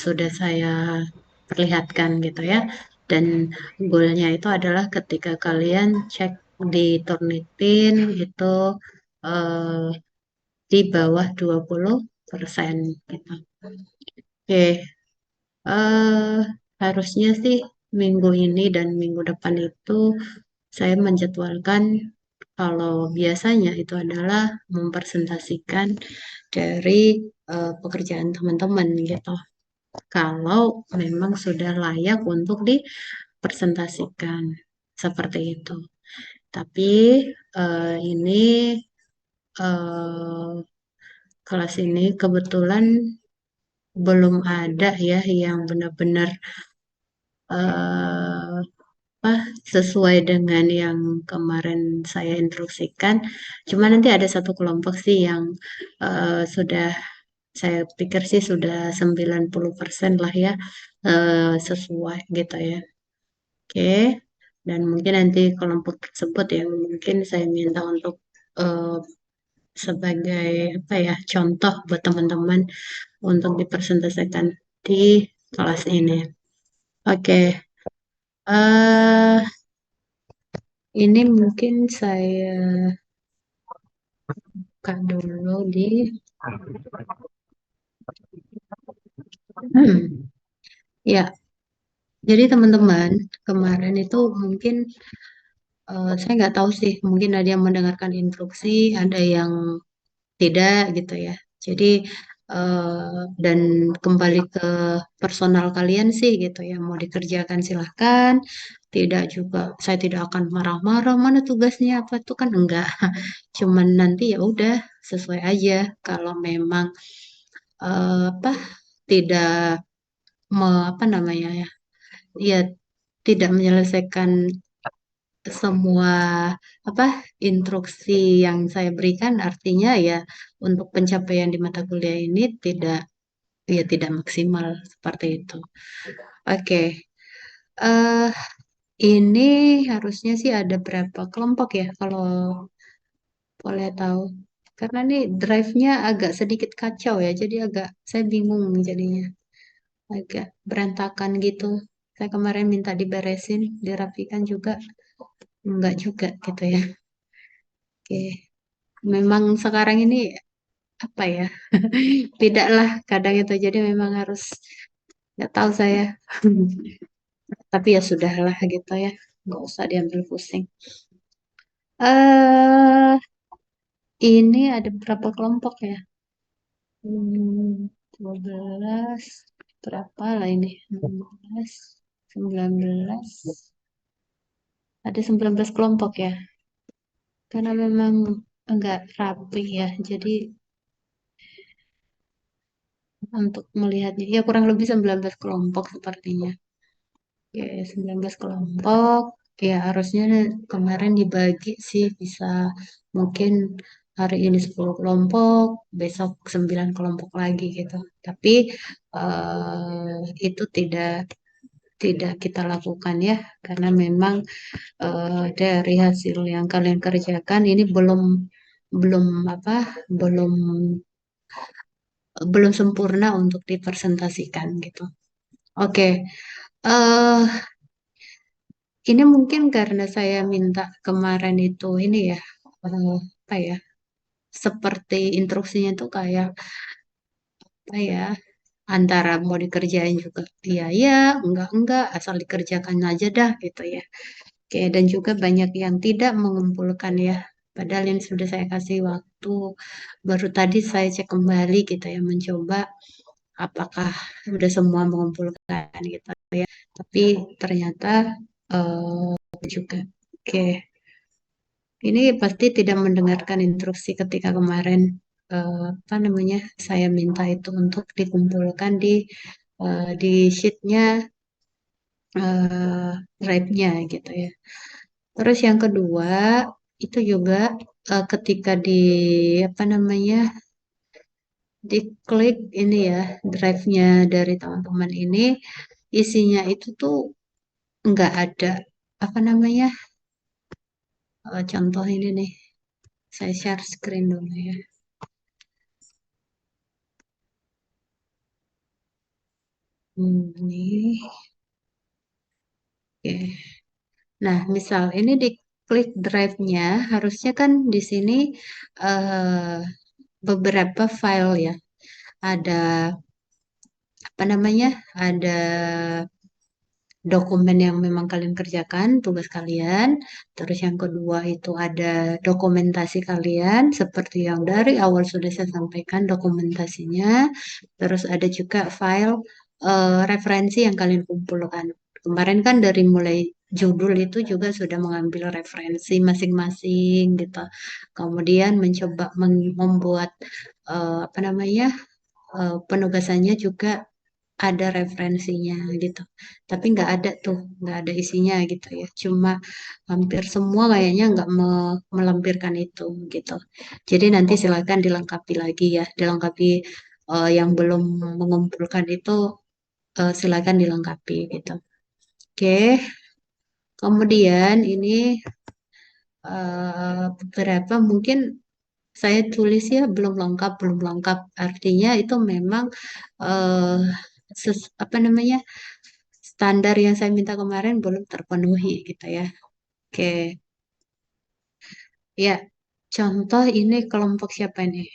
sudah saya perlihatkan gitu ya. Dan goalnya itu adalah ketika kalian cek di Turnitin itu eh, di bawah 20% gitu. Oke, eh, harusnya sih minggu ini dan minggu depan itu saya menjadwalkan kalau biasanya itu adalah mempresentasikan dari pekerjaan teman-teman gitu. Kalau memang sudah layak untuk dipresentasikan seperti itu. Tapi ini eh, kelas ini kebetulan belum ada ya yang benar-benar eh, apa sesuai dengan yang kemarin saya instruksikan. Cuma nanti ada satu kelompok sih yang sudah saya pikir sih sudah 90% lah ya sesuai gitu ya. Oke. Dan mungkin nanti kelompok tersebut yang mungkin saya minta untuk eh, sebagai apa ya contoh buat teman-teman untuk dipresentasikan di kelas ini. Oke, eh ini mungkin saya buka dulu di ya. Jadi teman-teman kemarin itu mungkin saya nggak tahu sih, mungkin ada yang mendengarkan instruksi, ada yang tidak gitu ya. Jadi dan kembali ke personal kalian sih gitu ya. Mau dikerjakan silahkan. Tidak juga, saya tidak akan marah-marah. Mana tugasnya apa tuh kan enggak. Cuman nanti ya udah sesuai aja. Kalau memang apa tidak apa namanya ya, ya tidak menyelesaikan semua apa instruksi yang saya berikan artinya ya untuk pencapaian di mata kuliah ini tidak ya tidak maksimal seperti itu. Oke, eh ini harusnya sih ada berapa kelompok ya kalau boleh tahu? Karena nih drive-nya agak sedikit kacau ya, jadi agak saya bingung jadinya, agak berantakan gitu. Saya kemarin minta diberesin, dirapikan juga, enggak juga gitu ya. Oke, memang sekarang ini apa ya? Tidaklah kadang itu jadi memang harus nggak tahu saya. Tapi ya sudahlah gitu ya. Nggak usah diambil pusing. eh ini ada berapa kelompok ya? 12 berapa lah ini? 16, 19. Ada 19 kelompok ya. Karena memang enggak rapi ya. Jadi untuk melihatnya ya kurang lebih 19 kelompok sepertinya. Ya, 19 kelompok. Ya, harusnya kemarin dibagi sih bisa mungkin hari ini 10 kelompok, besok 9 kelompok lagi gitu. Tapi itu tidak kita lakukan ya, karena memang dari hasil yang kalian kerjakan ini belum belum apa belum belum sempurna untuk dipresentasikan gitu. Oke, eh ini mungkin karena saya minta kemarin itu ini ya, apa ya, seperti instruksinya tuh kayak apa ya, antara mau dikerjain juga, iya iya, enggak, asal dikerjakan aja dah gitu ya. Oke, dan juga banyak yang tidak mengumpulkan ya. Padahal yang sudah saya kasih waktu, baru tadi saya cek kembali gitu ya, mencoba apakah sudah semua mengumpulkan gitu. Tapi ternyata juga. Oke. Ini pasti tidak mendengarkan instruksi ketika kemarin apa namanya saya minta itu untuk dikumpulkan di sheetnya drive-nya gitu ya. Terus yang kedua itu juga ketika di apa namanya diklik ini ya drive-nya dari teman-teman ini isinya itu tuh nggak ada apa namanya contoh ini nih saya share screen dulu. Ya. Ini, oke. Nah, misal ini di klik drive-nya, harusnya kan di sini eh, beberapa file ya. Ada apa namanya? Ada dokumen yang memang kalian kerjakan, tugas kalian. Terus yang kedua itu ada dokumentasi kalian, seperti yang dari awal sudah saya sampaikan dokumentasinya. Terus ada juga file referensi yang kalian kumpulkan. Kemarin kan dari mulai judul itu juga sudah mengambil referensi masing-masing gitu. Kemudian mencoba membuat apa namanya penugasannya juga ada referensinya gitu. Tapi nggak ada isinya gitu ya. Cuma hampir semua kayaknya nggak melampirkan itu gitu. Jadi nanti silakan dilengkapi lagi ya, dilengkapi yang belum mengumpulkan itu silakan dilengkapi gitu. Oke, kemudian ini beberapa mungkin saya tulis ya belum lengkap. Artinya itu memang eh, apa namanya standar yang saya minta kemarin belum terpenuhi gitu ya. Oke, ya contoh ini kelompok siapa nih?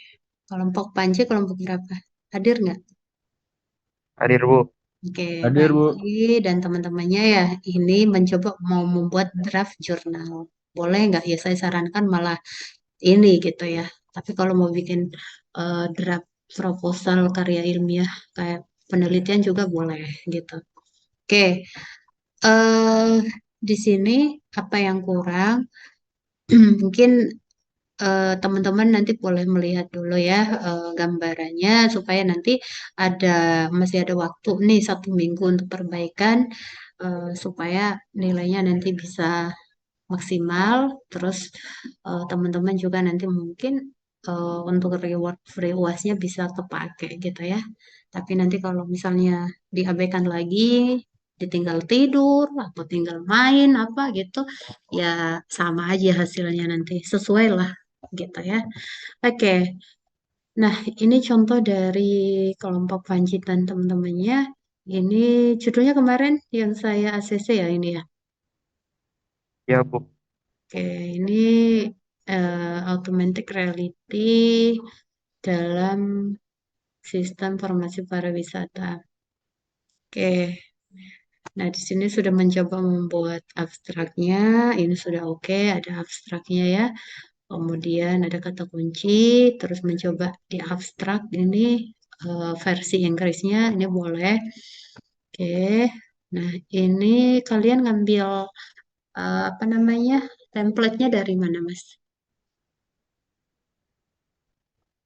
Kelompok Panji kelompok berapa? Hadir nggak? Hadir Bu. Oke, Hadir, Bu. Panji dan teman-temannya ya ini mencoba mau membuat draft jurnal. Boleh nggak? Ya saya sarankan malah ini gitu ya. Tapi kalau mau bikin draft proposal karya ilmiah kayak penelitian juga boleh gitu. Oke, eh di sini apa yang kurang? Mungkin teman-teman nanti boleh melihat dulu ya gambarannya supaya nanti ada masih ada waktu nih 1 minggu untuk perbaikan supaya nilainya nanti bisa maksimal. Terus teman-teman juga nanti mungkin untuk reward free UASnya bisa kepake gitu ya. Tapi nanti kalau misalnya diabaikan lagi, ditinggal tidur atau tinggal main apa gitu, ya sama aja hasilnya nanti sesuai lah gitu ya. Oke, nah ini contoh dari kelompok Panji dan teman-temannya. Ini judulnya kemarin yang saya ACC ya ini ya. Ya Bu. Oke, ini augmented reality dalam sistem farmasi pariwisata. Oke, nah di sini sudah mencoba membuat abstraknya. Ini sudah oke, ada abstraknya ya. Kemudian ada kata kunci, terus mencoba di abstrak ini versi Inggrisnya, ini boleh. Oke, nah ini kalian ngambil apa namanya template-nya dari mana, Mas?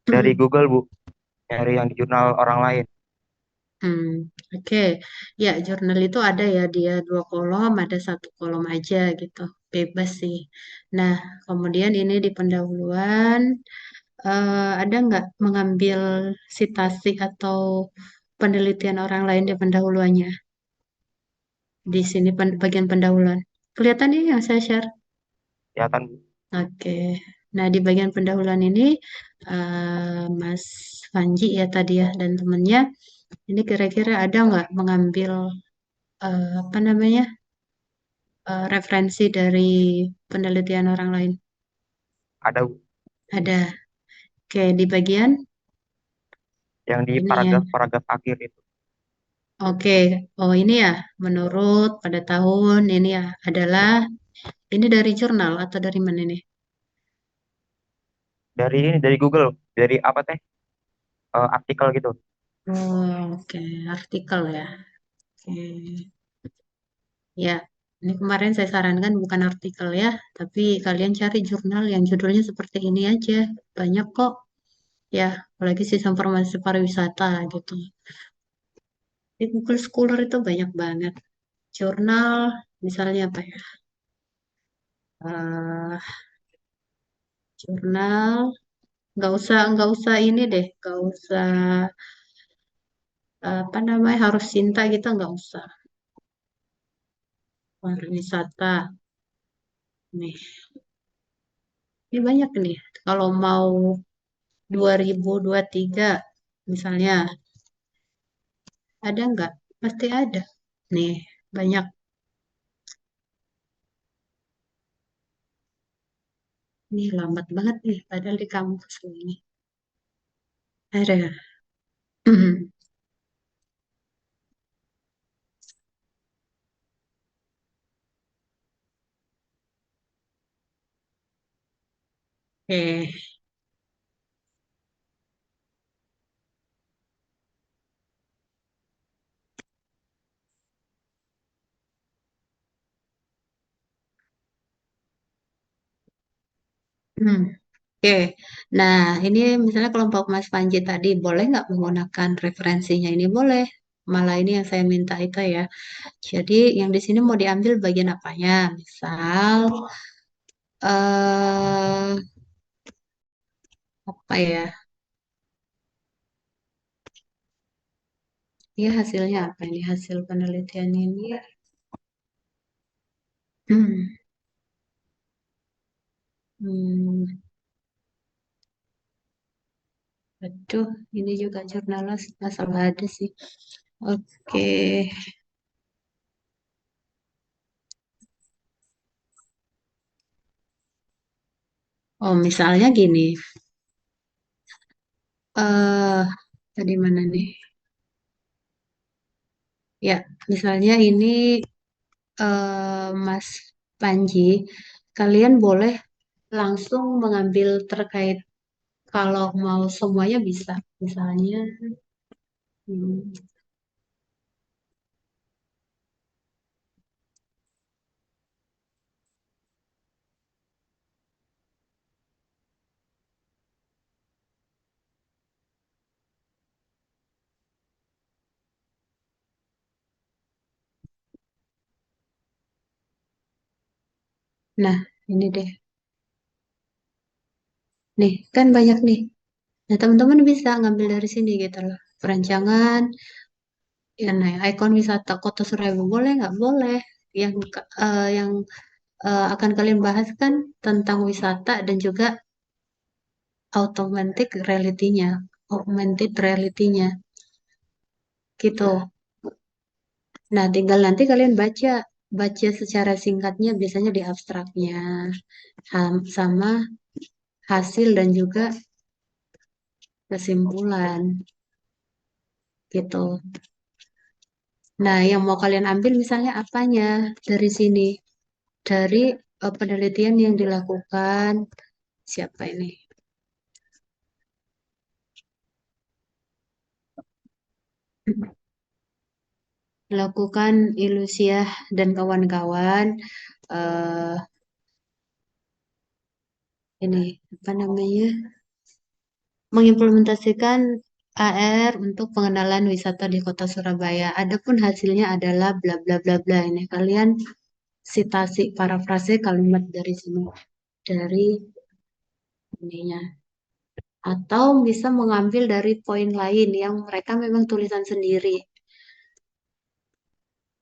Dari Google Bu. Nyari yang di jurnal orang lain. Hmm, oke. Ya, jurnal itu ada ya, dia 2 kolom, ada 1 kolom aja gitu. Bebas sih. Nah, kemudian ini di pendahuluan, ada nggak mengambil sitasi atau penelitian orang lain di pendahuluannya? Di sini bagian pendahuluan. Kelihatan ini yang saya share? Ya kan Bu. Oke. Nah, di bagian pendahuluan ini, Mas Panji ya tadi ya, dan temennya, ini kira-kira ada nggak mengambil apa namanya referensi dari penelitian orang lain. Ada Bu. Ada. Oke, di bagian Yang di ini ya. paragraf-paragraf akhir itu. Oke, oh ini ya, menurut pada tahun ini ya adalah ini dari jurnal atau dari mana nih? Dari ini dari Google. Dari apa teh? Artikel gitu. Oh, oke, artikel ya. Oke, ya. Ini kemarin saya sarankan bukan artikel ya, tapi kalian cari jurnal yang judulnya seperti ini aja. Banyak kok, ya, apalagi sistem informasi pariwisata gitu. Di Google Scholar itu banyak banget. Jurnal, misalnya apa ya? eh Jurnal, nggak usah ini deh, nggak usah apa namanya harus cinta gitu, nggak usah. Pariwisata, nih, ini banyak nih. Kalau mau 2023, misalnya, ada nggak? pasti ada. Nih, banyak. Nih, lambat banget nih, padahal di kampus ini. Ada. Oke. Hmm. Oke, nah ini misalnya kelompok Mas Panji tadi boleh nggak menggunakan referensinya ini boleh. Malah ini yang saya minta itu ya. Jadi yang di sini mau diambil bagian apanya? Misal eh apa ya? Ya hasilnya apa ini? Hasil penelitian ini. Hmm, hmm, aduh, ini juga jurnalis masalah ada sih. Oke. Oh, misalnya gini. Eh, tadi mana nih? Ya, misalnya ini Mas Panji, kalian boleh langsung mengambil terkait kalau mau semuanya bisa. Misalnya, hmm, nah ini deh. Nih, kan banyak nih. Nah, teman-teman bisa ngambil dari sini gitu loh. Perancangan, ya, nah, ikon wisata Kota Surabaya boleh nggak? Boleh. Yang akan kalian bahas kan tentang wisata dan juga augmented reality-nya gitu. Nah, tinggal nanti kalian baca baca secara singkatnya biasanya di abstraknya sama hasil dan juga kesimpulan gitu. Nah, yang mau kalian ambil misalnya apanya dari sini? Dari penelitian yang dilakukan siapa ini? Dilakukan Ilusiah dan kawan-kawan eh ini apa namanya? Mengimplementasikan AR untuk pengenalan wisata di Kota Surabaya. Adapun hasilnya adalah bla bla bla bla. Ini kalian sitasi parafrase kalimat dari sini dari ininya. Atau bisa mengambil dari poin lain yang mereka memang tulisan sendiri.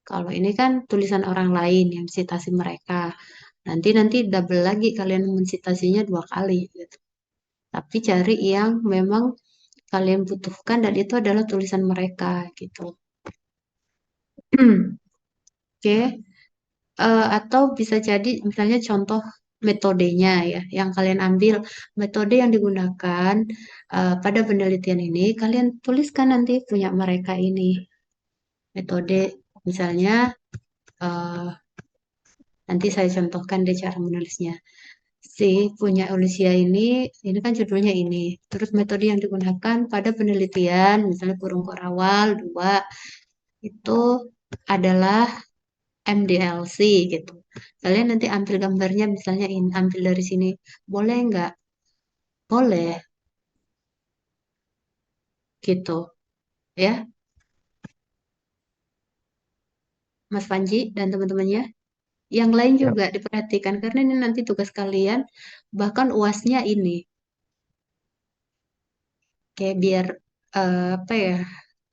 Kalau ini kan tulisan orang lain yang sitasi mereka. Nanti nanti double lagi kalian mensitasinya dua kali gitu. Tapi cari yang memang kalian butuhkan dan itu adalah tulisan mereka gitu. Oke. Atau bisa jadi misalnya contoh metodenya ya yang kalian ambil metode yang digunakan pada penelitian ini kalian tuliskan nanti punya mereka ini metode misalnya eh, nanti saya contohkan deh cara menulisnya si punya Olivia ini kan judulnya ini terus metode yang digunakan pada penelitian misalnya burung korawal dua itu adalah MDLC gitu. Kalian nanti ambil gambarnya misalnya ini, ambil dari sini. Boleh nggak? Boleh gitu. Ya, Mas Panji dan teman-temannya. Yang lain Ya, juga diperhatikan karena ini nanti tugas kalian. Bahkan UASnya ini. Kayak biar apa ya,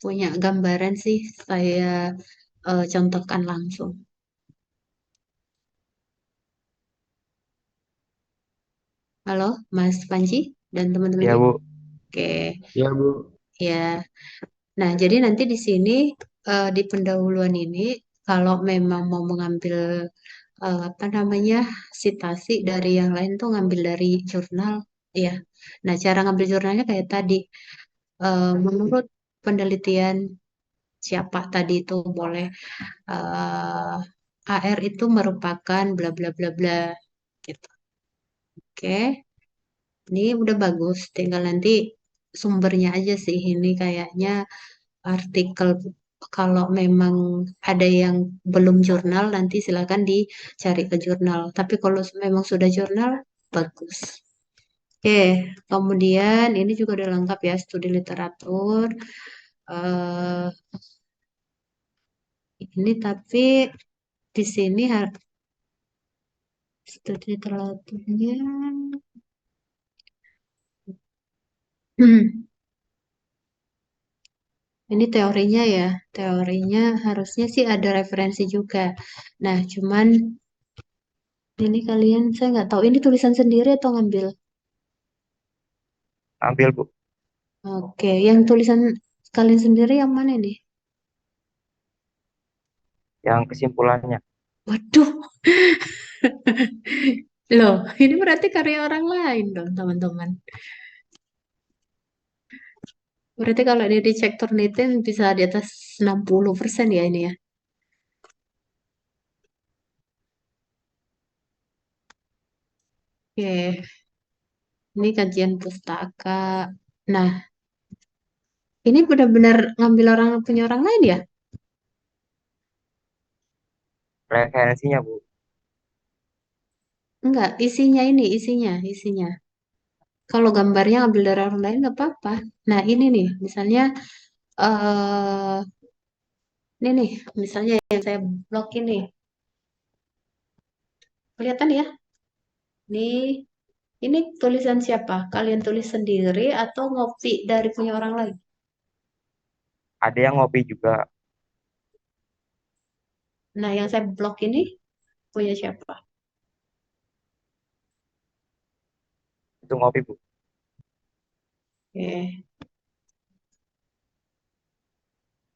punya gambaran sih saya contohkan langsung. Halo, Mas Panji dan ya teman-temannya. Bu. Oke, Ya Bu. ya. Nah, jadi nanti di sini di pendahuluan ini kalau memang mau mengambil apa namanya sitasi dari yang lain tuh ngambil dari jurnal ya. Nah, cara ngambil jurnalnya kayak tadi menurut penelitian siapa tadi itu boleh eh, AR itu merupakan bla bla bla bla gitu. Oke, ini udah bagus. Tinggal nanti sumbernya aja sih. Ini kayaknya artikel kalau memang ada yang belum jurnal nanti silakan dicari ke jurnal. Tapi kalau memang sudah jurnal bagus. Oke, kemudian ini juga udah lengkap ya studi literatur. eh ini tapi di sini studi literaturnya. Ini teorinya ya, teorinya harusnya sih ada referensi juga. Nah, cuman ini kalian saya nggak tahu ini tulisan sendiri atau ngambil. Ambil Bu, Oke, yang tulisan kalian sendiri yang mana nih? yang kesimpulannya. Waduh, loh, ini berarti karya orang lain dong, teman-teman. Berarti kalau dia dicek Turnitin bisa di atas 60% ya ini ya. Oke, ini kajian pustaka. Nah, ini benar-benar ngambil orang punya orang lain ya? Referensinya Bu, Enggak, isinya. Kalau gambarnya ambil dari orang lain nggak apa-apa. Nah, ini nih, misalnya eh ini nih, misalnya yang saya blok ini. Kelihatan ya? Ini tulisan siapa? Kalian tulis sendiri atau ngopi dari punya orang lain? ada yang ngopi juga, Nah, yang saya blok ini punya siapa? itu ngopi Bu. Oke.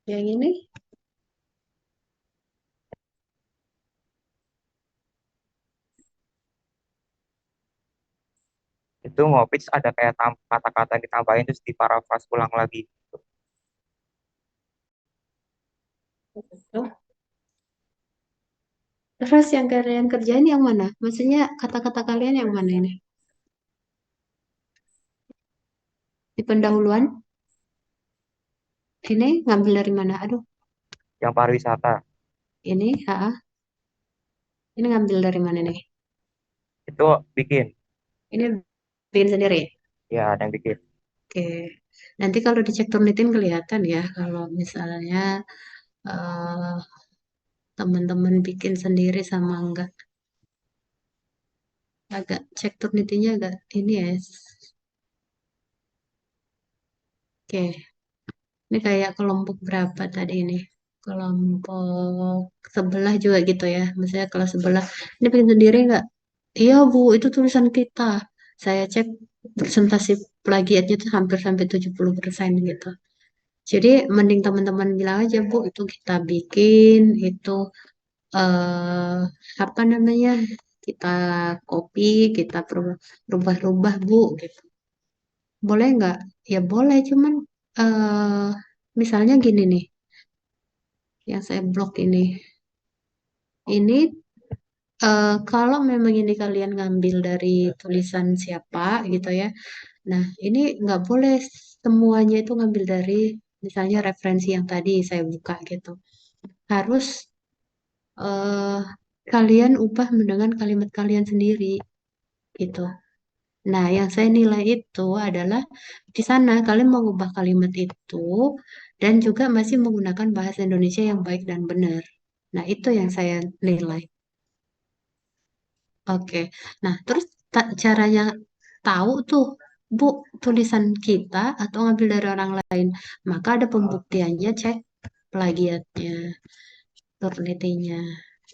Yang ini, Itu ngopi terus ada kayak kata-kata yang ditambahin terus diparafras ulang lagi. tuh. Terus yang kalian kerjain yang mana? Maksudnya kata-kata kalian yang mana ini? Di pendahuluan? Ini ngambil dari mana? Aduh, Yang pariwisata ini, ini ngambil dari mana nih? itu bikin, Ini bikin sendiri. ya ada yang bikin. Oke, nanti kalau dicek Turnitin kelihatan ya kalau misalnya eh, teman-teman bikin sendiri sama enggak. Agak cek Turnitinnya agak ini ya. Oke, ini kayak kelompok berapa tadi ini? Kelompok sebelah juga gitu ya. Misalnya kelas sebelah. Ini bikin sendiri enggak? Iya Bu, itu tulisan kita. Saya cek presentasi plagiatnya tuh hampir sampai 70% gitu. Jadi mending teman-teman bilang aja Bu, itu kita bikin, itu eh apa namanya kita copy kita rubah-rubah Bu gitu boleh nggak ya boleh cuman eh misalnya gini nih yang saya blok ini kalau memang ini kalian ngambil dari tulisan siapa gitu ya nah ini nggak boleh semuanya itu ngambil dari misalnya referensi yang tadi saya buka gitu harus eh kalian ubah dengan kalimat kalian sendiri gitu. Nah, yang saya nilai itu adalah di sana kalian mengubah kalimat itu dan juga masih menggunakan bahasa Indonesia yang baik dan benar. Nah, itu yang saya nilai. Oke. Nah, terus caranya tahu tuh, Bu, tulisan kita atau ngambil dari orang lain. Maka ada pembuktiannya, cek plagiatnya, turnitinnya.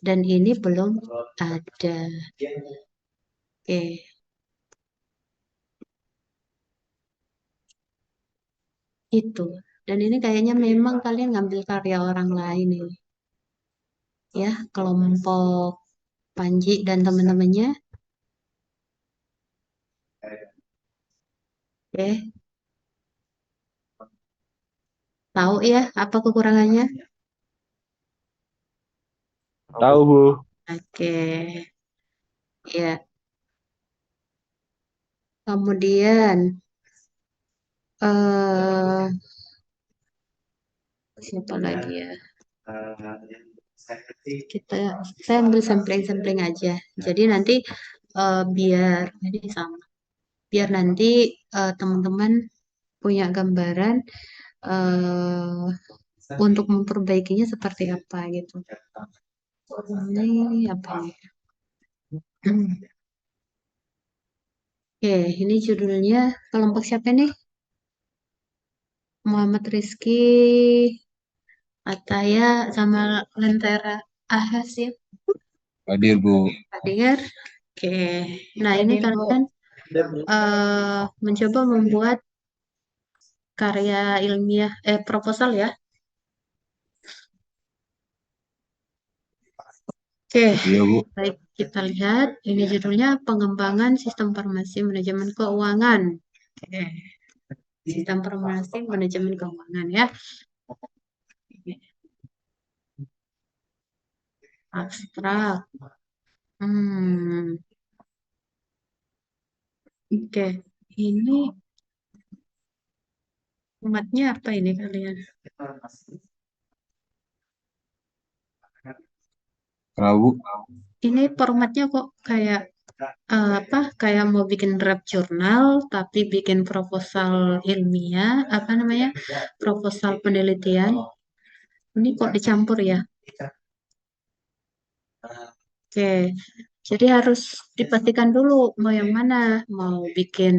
Dan ini belum ada. Oke, itu. Dan ini kayaknya memang kalian ngambil karya orang lain ini. Ya, kelompok Panji dan teman-temannya. Oke, tahu ya apa kekurangannya? Tahu, Bu. Oke, ya. Kemudian eh siapa lagi ya? Kita saya ambil sampling-sampling aja. Jadi nanti biar ini sama. Biar nanti teman-teman punya gambaran eh untuk memperbaikinya seperti apa gitu. Ini apa nih? Oke, ini judulnya kelompok siapa nih? Muhammad Rizky, Ataya, sama Lentera Ahas ya. Hadir, Bu. Hadir. Oke, nah ini kalian mencoba membuat karya ilmiah, proposal ya. Oke, Iya, Bu. baik kita lihat. Ini judulnya pengembangan sistem farmasi manajemen keuangan. Oke, sistem farmasi manajemen keuangan ya. Abstrak. Hmm, oke. Ini formatnya apa ini kalian? Kenapa, Bu? Ini formatnya kok kayak apa? Kayak mau bikin draft jurnal, tapi bikin proposal ilmiah, apa namanya? Proposal penelitian. Ini kok dicampur ya? Oke, jadi harus dipastikan dulu mau yang mana, mau bikin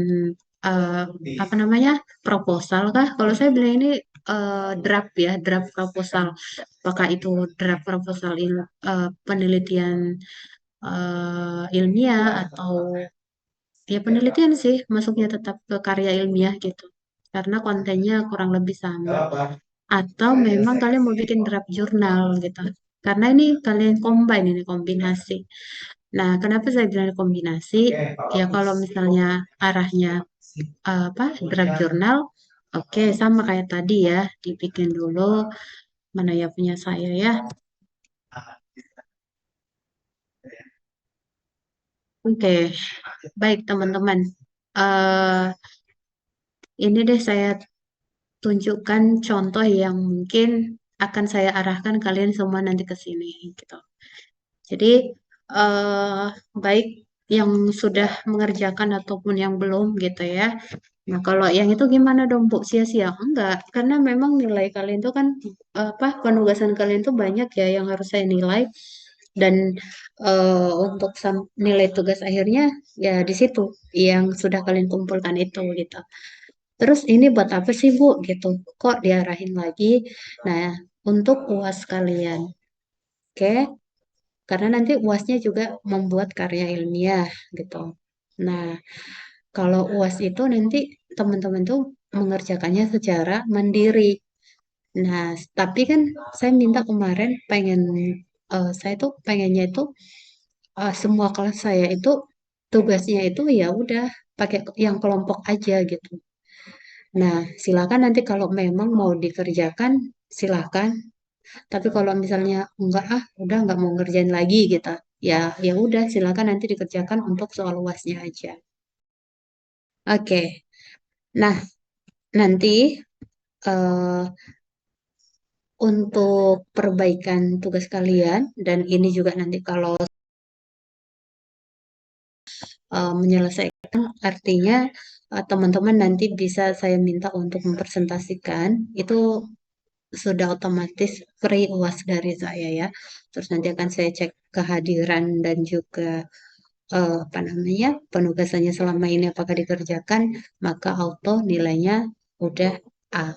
eh, apa namanya proposal kah? Kalau saya bilang ini draft ya, draft proposal. Apakah itu draft proposal penelitian ilmiah atau ya penelitian sih, masuknya tetap ke karya ilmiah gitu. Karena kontennya kurang lebih sama. Atau memang kalian mau bikin draft jurnal gitu. Karena ini kalian combine ini kombinasi. Nah, kenapa saya bilang kombinasi? Ya kalau misalnya arahnya apa draft jurnal, oke sama kayak tadi ya, dibikin dulu mana ya punya saya ya. Oke, baik teman-teman. eh ini deh saya tunjukkan contoh yang mungkin akan saya arahkan kalian semua nanti ke sini gitu. Jadi eh, baik yang sudah mengerjakan ataupun yang belum gitu ya. Nah, kalau yang itu gimana dong, Bu? Sia-sia? Enggak, karena memang nilai kalian itu kan apa penugasan kalian itu banyak ya yang harus saya nilai dan untuk nilai tugas akhirnya ya di situ yang sudah kalian kumpulkan itu gitu. Terus ini buat apa sih, Bu? Gitu. Kok diarahin lagi? Nah, untuk UAS kalian. Oke? Karena nanti UASnya juga membuat karya ilmiah gitu. Nah, kalau UAS itu nanti teman-teman tuh mengerjakannya secara mandiri. Nah, tapi kan saya minta kemarin saya tuh pengennya itu semua kelas saya itu tugasnya itu ya udah pakai yang kelompok aja gitu. Nah, silakan nanti kalau memang mau dikerjakan, silakan. Tapi kalau misalnya enggak udah nggak mau ngerjain lagi gitu. Ya, ya udah silakan nanti dikerjakan untuk soal UASnya aja. Oke. Nah, nanti eh, untuk perbaikan tugas kalian dan ini juga nanti kalau menyelesaikan artinya teman-teman nanti bisa saya minta untuk mempresentasikan itu sudah otomatis free UAS dari saya ya. Terus nanti akan saya cek kehadiran dan juga apa namanya penugasannya selama ini apakah dikerjakan, maka auto nilainya udah A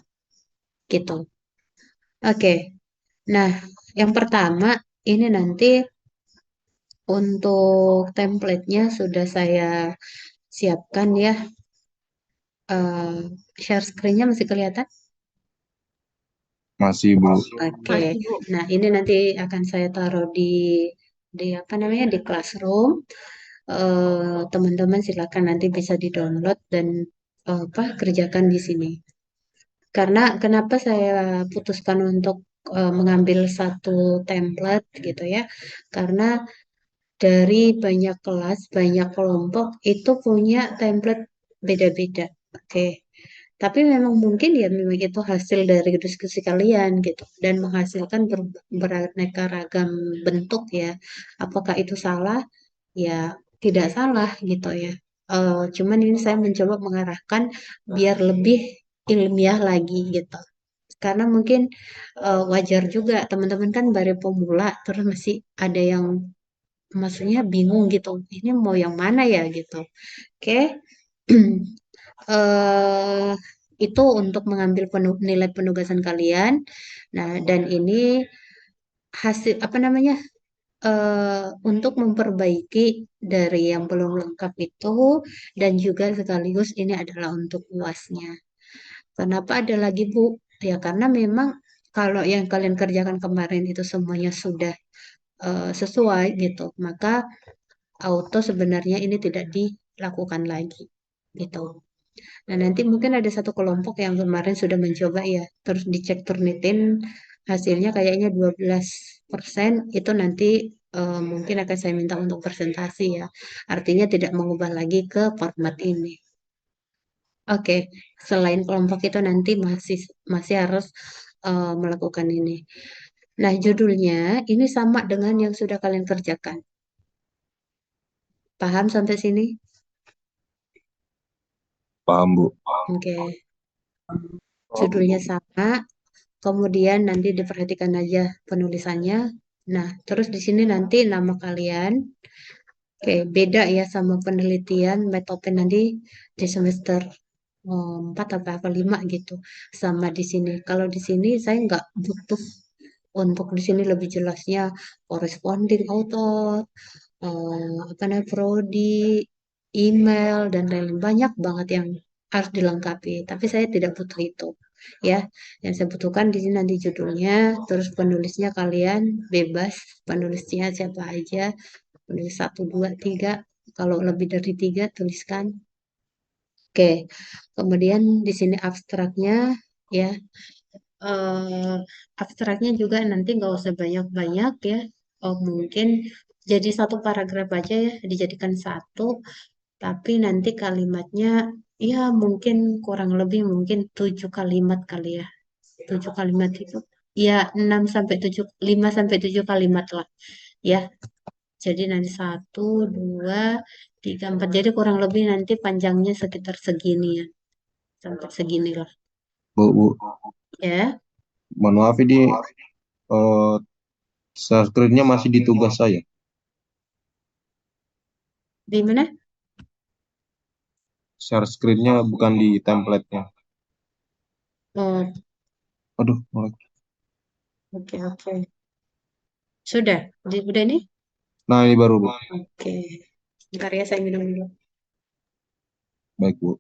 gitu. Oke. Nah, yang pertama ini nanti untuk template-nya sudah saya siapkan ya. Eh, share screen-nya masih kelihatan? Masih, Bu. Oke. Nah, ini nanti akan saya taruh di apa namanya di Classroom. Teman-teman silakan nanti bisa di-download dan apa kerjakan di sini. Karena kenapa saya putuskan untuk mengambil satu template gitu ya? Karena dari banyak kelas, banyak kelompok itu punya template beda-beda. Oke. Tapi memang mungkin ya memang itu hasil dari diskusi kalian gitu dan menghasilkan beraneka ragam bentuk ya. Apakah itu salah? Ya tidak salah gitu ya. Cuman ini saya mencoba mengarahkan biar lebih ilmiah lagi gitu. Karena mungkin wajar juga teman-teman kan baru pemula terus masih ada yang maksudnya bingung gitu. Ini mau yang mana ya gitu. Oke. eh itu untuk mengambil nilai penugasan kalian. Nah, dan ini hasil apa namanya? Untuk memperbaiki dari yang belum lengkap itu dan juga sekaligus ini adalah untuk UASnya. Kenapa ada lagi, Bu? Ya karena memang kalau yang kalian kerjakan kemarin itu semuanya sudah sesuai gitu, maka auto sebenarnya ini tidak dilakukan lagi gitu. Nah, nanti mungkin ada satu kelompok yang kemarin sudah mencoba ya, terus dicek Turnitin hasilnya kayaknya 12% itu nanti mungkin akan saya minta untuk presentasi ya. Artinya tidak mengubah lagi ke format ini. Oke, selain kelompok itu nanti masih masih harus melakukan ini. Nah, judulnya ini sama dengan yang sudah kalian kerjakan. Paham sampai sini? Paham, Bu. Oke, judulnya sama, kemudian nanti diperhatikan aja penulisannya. Nah, terus di sini nanti nama kalian. Oke, beda ya sama penelitian metode nanti di semester 4 apa 5 gitu. Sama di sini. Kalau di sini saya nggak butuh untuk di sini lebih jelasnya corresponding author, apa namanya, prodi, email, dan lain-lain. Banyak banget yang harus dilengkapi. Tapi saya tidak butuh itu. Ya, yang saya butuhkan di sini nanti judulnya, terus penulisnya kalian bebas, penulisnya siapa aja, penulis satu, dua, tiga. Kalau lebih dari tiga, tuliskan. Oke, kemudian di sini abstraknya, ya, eh, abstraknya juga nanti nggak usah banyak-banyak ya. Oh, mungkin jadi satu paragraf aja ya, dijadikan satu, tapi nanti kalimatnya ya mungkin kurang lebih mungkin 7 kalimat kali ya. 7 kalimat itu ya 5 sampai 7 kalimat lah ya. Jadi nanti satu, dua, tiga, empat. Jadi kurang lebih nanti panjangnya sekitar segini ya, sampai segini lah. Bu, Ya, mohon maaf ini eh share screen-nya masih di tugas saya. di mana? Share screen-nya bukan di template-nya. Oh, Aduh, mulai. oke, oke. Sudah, udah nih? Nah, ini baru, Bu. Oke. Bentar ya, saya minum dulu. Baik, Bu.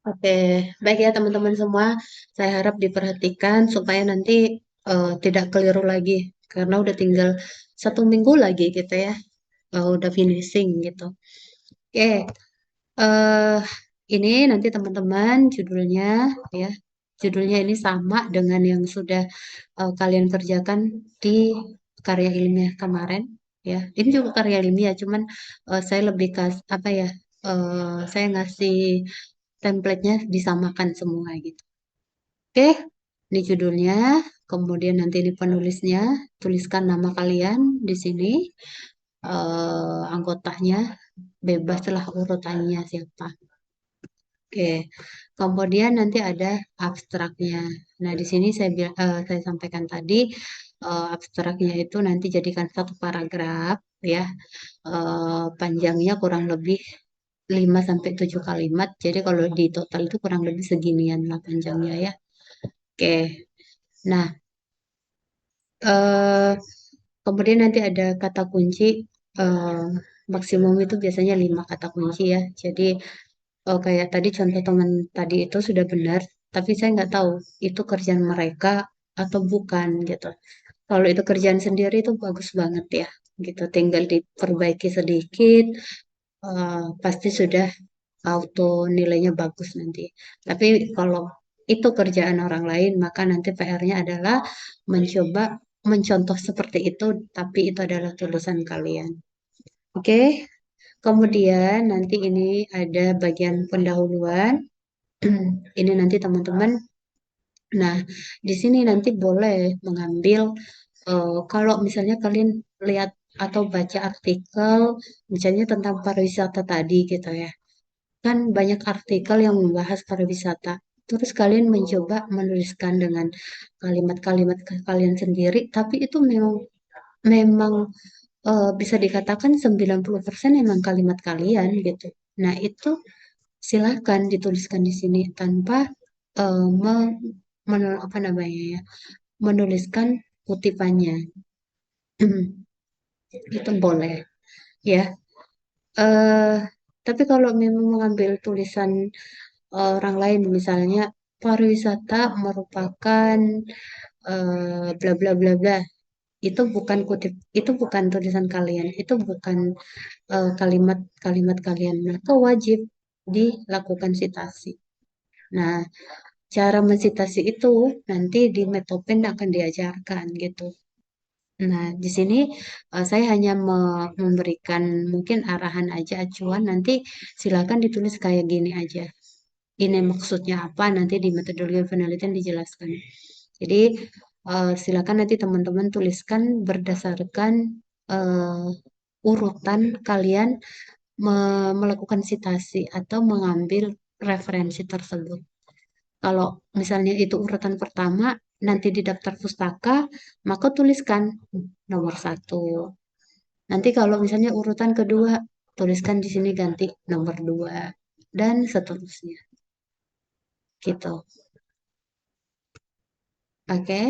Oke, baik ya teman-teman semua. Saya harap diperhatikan supaya nanti tidak keliru lagi. Karena udah tinggal 1 minggu lagi gitu ya. Udah finishing gitu. Oke, eh ini nanti teman-teman judulnya ya. Judulnya ini sama dengan yang sudah kalian kerjakan di karya ilmiah kemarin ya. Ini juga karya ilmiah, cuman saya lebih apa ya? Saya ngasih template-nya disamakan semua gitu. Oke, ini judulnya. Kemudian nanti di penulisnya tuliskan nama kalian di sini. Anggotanya bebaslah urutannya siapa. Oke, kemudian nanti ada abstraknya. Nah, di sini saya sampaikan tadi abstraknya itu nanti jadikan satu paragraf ya. Panjangnya kurang lebih 5 sampai 7 kalimat. Jadi kalau di total itu kurang lebih seginian lah panjangnya ya. Oke. Nah, eh, kemudian nanti ada kata kunci eh, maksimum itu biasanya 5 kata kunci ya. Jadi kayak tadi contoh teman tadi itu sudah benar. Tapi saya nggak tahu itu kerjaan mereka atau bukan gitu. Kalau itu kerjaan sendiri itu bagus banget ya, gitu. Tinggal diperbaiki sedikit, pasti sudah auto nilainya bagus nanti. Tapi kalau itu kerjaan orang lain, maka nanti PR-nya adalah mencoba mencontoh seperti itu, tapi itu adalah tulisan kalian. Oke, kemudian nanti ini ada bagian pendahuluan. Ini nanti teman-teman. Nah, di sini nanti boleh mengambil kalau misalnya kalian lihat atau baca artikel misalnya tentang pariwisata tadi gitu ya. Kan banyak artikel yang membahas pariwisata. Terus kalian mencoba menuliskan dengan kalimat-kalimat kalian sendiri, tapi itu memang memang bisa dikatakan 90% memang kalimat kalian gitu. Nah, itu silahkan dituliskan di sini tanpa apa namanya ya, menuliskan kutipannya. Itu boleh ya. eh tapi kalau memang mengambil tulisan orang lain misalnya pariwisata merupakan bla bla bla bla, itu bukan kutip, itu bukan tulisan kalian, itu bukan kalimat-kalimat kalian, maka wajib dilakukan sitasi. Nah, cara mensitasi itu nanti di Metopen akan diajarkan gitu. Nah, di sini saya hanya memberikan mungkin arahan aja, acuan. Nanti silakan ditulis kayak gini aja. Ini maksudnya apa? Nanti di metodologi penelitian dijelaskan. Jadi, silakan nanti teman-teman tuliskan berdasarkan eh, urutan kalian melakukan sitasi atau mengambil referensi tersebut. Kalau misalnya itu urutan pertama, nanti di daftar pustaka, maka tuliskan nomor satu. Nanti kalau misalnya urutan kedua, tuliskan di sini ganti nomor dua, dan seterusnya. Gitu. Oke.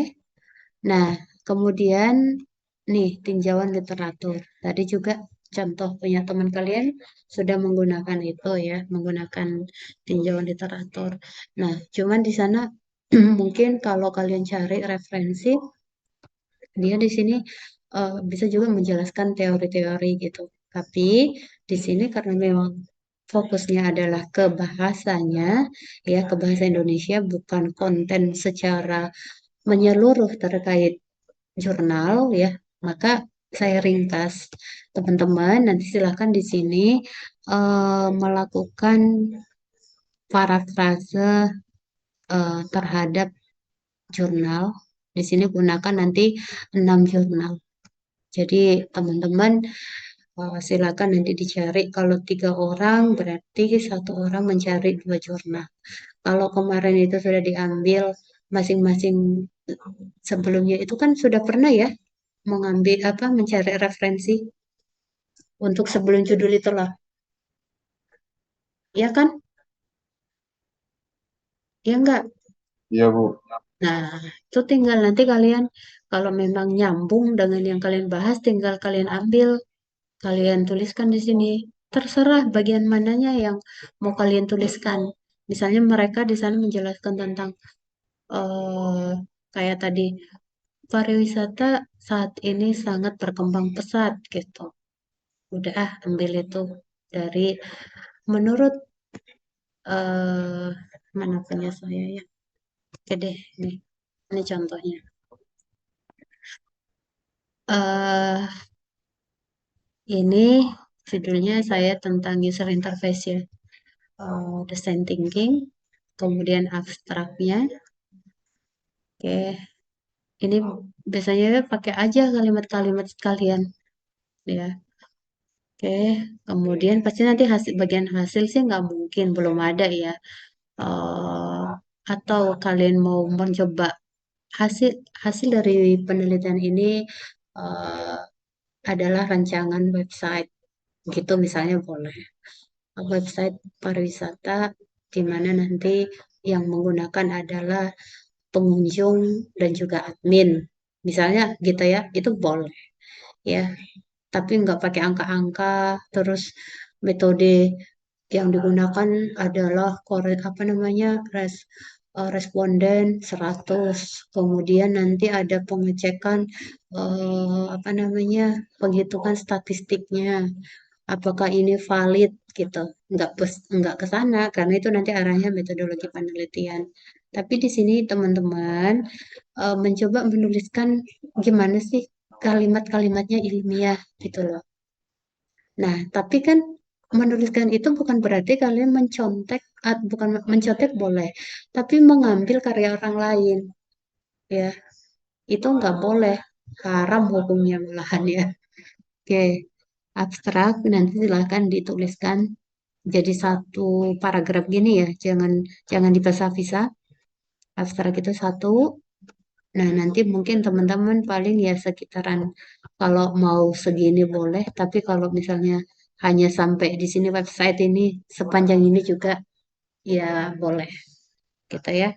Nah, kemudian nih tinjauan literatur. Tadi juga contoh punya teman kalian sudah menggunakan itu ya, menggunakan tinjauan literatur. Nah, cuman di sana mungkin kalau kalian cari referensi, dia di sini bisa juga menjelaskan teori-teori gitu. Tapi di sini karena memang fokusnya adalah ke bahasanya, ya ke bahasa Indonesia, bukan konten secara menyeluruh terkait jurnal ya, maka saya ringkas. Teman-teman, nanti silakan di sini melakukan parafrase terhadap jurnal. Di sini gunakan nanti 6 jurnal. Jadi teman-teman silakan nanti dicari. Kalau 3 orang berarti 1 orang mencari 2 jurnal. Kalau kemarin itu sudah diambil masing-masing sebelumnya itu kan sudah pernah ya mengambil apa mencari referensi untuk sebelum judul itulah, ya kan? Ya enggak? Iya, Bu. Nah, itu tinggal nanti kalian kalau memang nyambung dengan yang kalian bahas, tinggal kalian ambil, kalian tuliskan di sini. Terserah bagian mananya yang mau kalian tuliskan. Misalnya mereka di sana menjelaskan tentang eh kayak tadi pariwisata saat ini sangat berkembang pesat gitu. Udah ambil itu dari menurut eh mana punya saya ya. Oke deh, nih. Ini contohnya. eh ini judulnya saya tentang user interface ya. Design thinking, kemudian abstraknya. Oke, ini biasanya pakai aja kalimat-kalimat sekalian ya. Oke, kemudian pasti nanti hasil bagian hasil sih nggak mungkin belum ada ya. Eh, atau kalian mau mencoba hasil hasil dari penelitian ini eh, adalah rancangan website gitu misalnya boleh. Website pariwisata di mana nanti yang menggunakan adalah pengunjung dan juga admin. Misalnya gitu ya, itu boleh ya. Tapi nggak pakai angka-angka, terus metode yang digunakan adalah apa namanya, responden 100. Kemudian nanti ada pengecekan apa namanya, penghitungan statistiknya. Apakah ini valid gitu? Nggak ke sana karena itu nanti arahnya metodologi penelitian. Tapi di sini teman-teman mencoba menuliskan gimana sih kalimat-kalimatnya ilmiah gitu loh. Nah, tapi kan menuliskan itu bukan berarti kalian mencontek, bukan mencontek boleh, tapi mengambil karya orang lain, ya. Itu nggak boleh, haram hukumnya malahan ya. Oke, abstrak nanti silahkan dituliskan jadi satu paragraf gini ya, jangan jangan dipisah-pisah. Abstrak itu satu. Nah, nanti mungkin teman-teman paling ya sekitaran kalau mau segini boleh, tapi kalau misalnya hanya sampai di sini website ini sepanjang ini juga ya boleh gitu ya.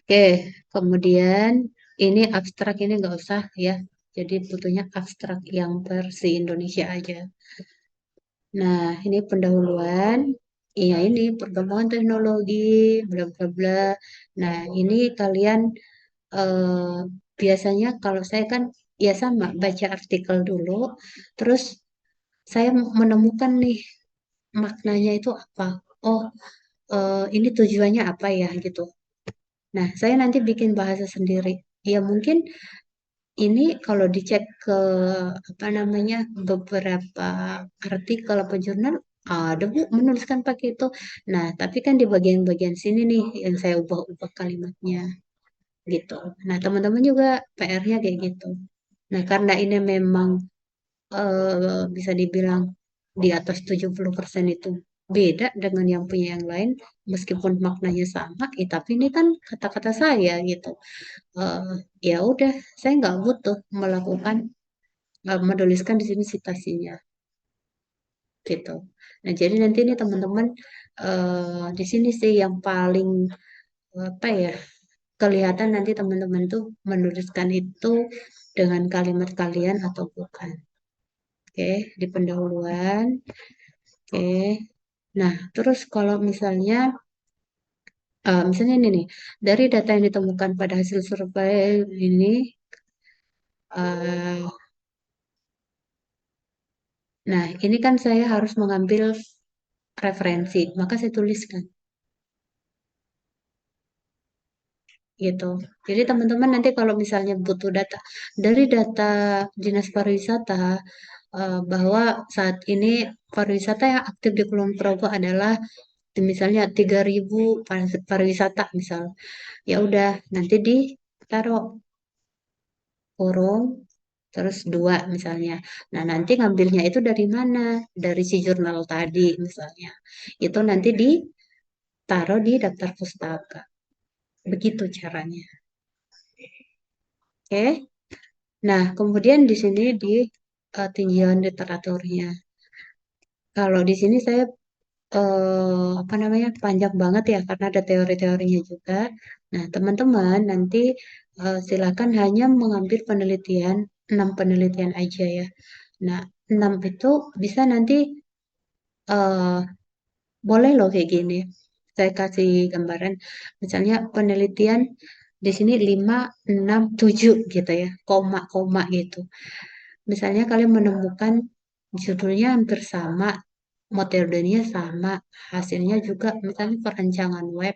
Oke, kemudian ini abstrak ini nggak usah ya. Jadi butuhnya abstrak yang versi Indonesia aja. Nah, ini pendahuluan. Iya, ini perkembangan teknologi, bla bla bla. Nah, ini kalian eh, biasanya kalau saya kan ya sama baca artikel dulu, terus saya menemukan nih maknanya itu apa. Oh, ini tujuannya apa ya gitu. Nah, saya nanti bikin bahasa sendiri. Ya mungkin ini kalau dicek ke apa namanya beberapa artikel apa jurnal ada Bu menuliskan pakai itu. Nah, tapi kan di bagian-bagian sini nih yang saya ubah-ubah kalimatnya gitu. Nah, teman-teman juga PR-nya kayak gitu. Nah, karena ini memang bisa dibilang di atas 70% itu beda dengan yang punya yang lain, meskipun maknanya sama, tapi ini kan kata-kata saya gitu. Eh, ya udah, saya nggak butuh melakukan menuliskan di sini citasinya gitu. Nah, jadi nanti ini teman-teman di sini sih yang paling apa ya kelihatan nanti teman-teman tuh menuliskan itu dengan kalimat kalian atau bukan. Oke, di pendahuluan. Oke. Nah, terus kalau misalnya ini nih, dari data yang ditemukan pada hasil survei ini, eh, nah ini kan saya harus mengambil referensi, maka saya tuliskan gitu. Jadi teman-teman nanti kalau misalnya butuh data dari data Dinas Pariwisata bahwa saat ini pariwisata yang aktif di Kulon Progo adalah misalnya 3.000 pariwisata misal. Ya udah, nanti ditaruh kurung terus dua misalnya. Nah, nanti ngambilnya itu dari mana? Dari si jurnal tadi misalnya. Itu nanti ditaruh di daftar pustaka. Begitu caranya. Oke. Nah, kemudian di sini di tinjauan literaturnya. Kalau di sini saya apa namanya panjang banget ya karena ada teori-teorinya juga. Nah, teman-teman nanti silakan hanya mengambil penelitian 6 penelitian aja ya. Nah, 6 itu bisa nanti eh, boleh loh kayak gini. Saya kasih gambaran. Misalnya penelitian di sini 5, 6, 7 gitu ya. Koma-koma gitu. Misalnya kalian menemukan judulnya hampir sama, metodenya sama, hasilnya juga misalnya perancangan web.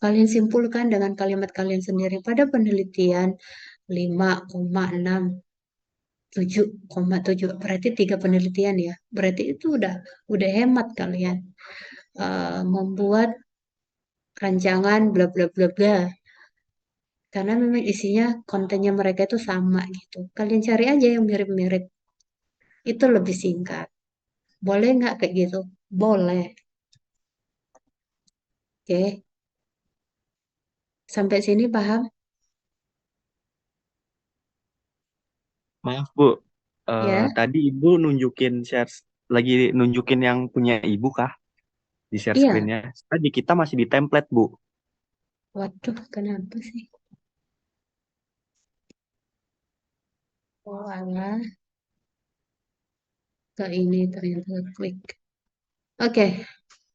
Kalian simpulkan dengan kalimat kalian sendiri pada penelitian 5,6 7,7 berarti 3 penelitian ya. Berarti itu udah hemat kalian membuat rancangan bla bla bla bla. Karena memang isinya kontennya mereka itu sama gitu. Kalian cari aja yang mirip-mirip. Itu lebih singkat. Boleh nggak kayak gitu? Boleh. Oke. Sampai sini paham? Maaf Bu, Ya? tadi Ibu nunjukin lagi nunjukin yang punya Ibu kah di share Iya. screen-nya? Tadi kita masih di template Bu. Waduh, kenapa sih? Oh, alah. Ke ini ternyata klik. Oke.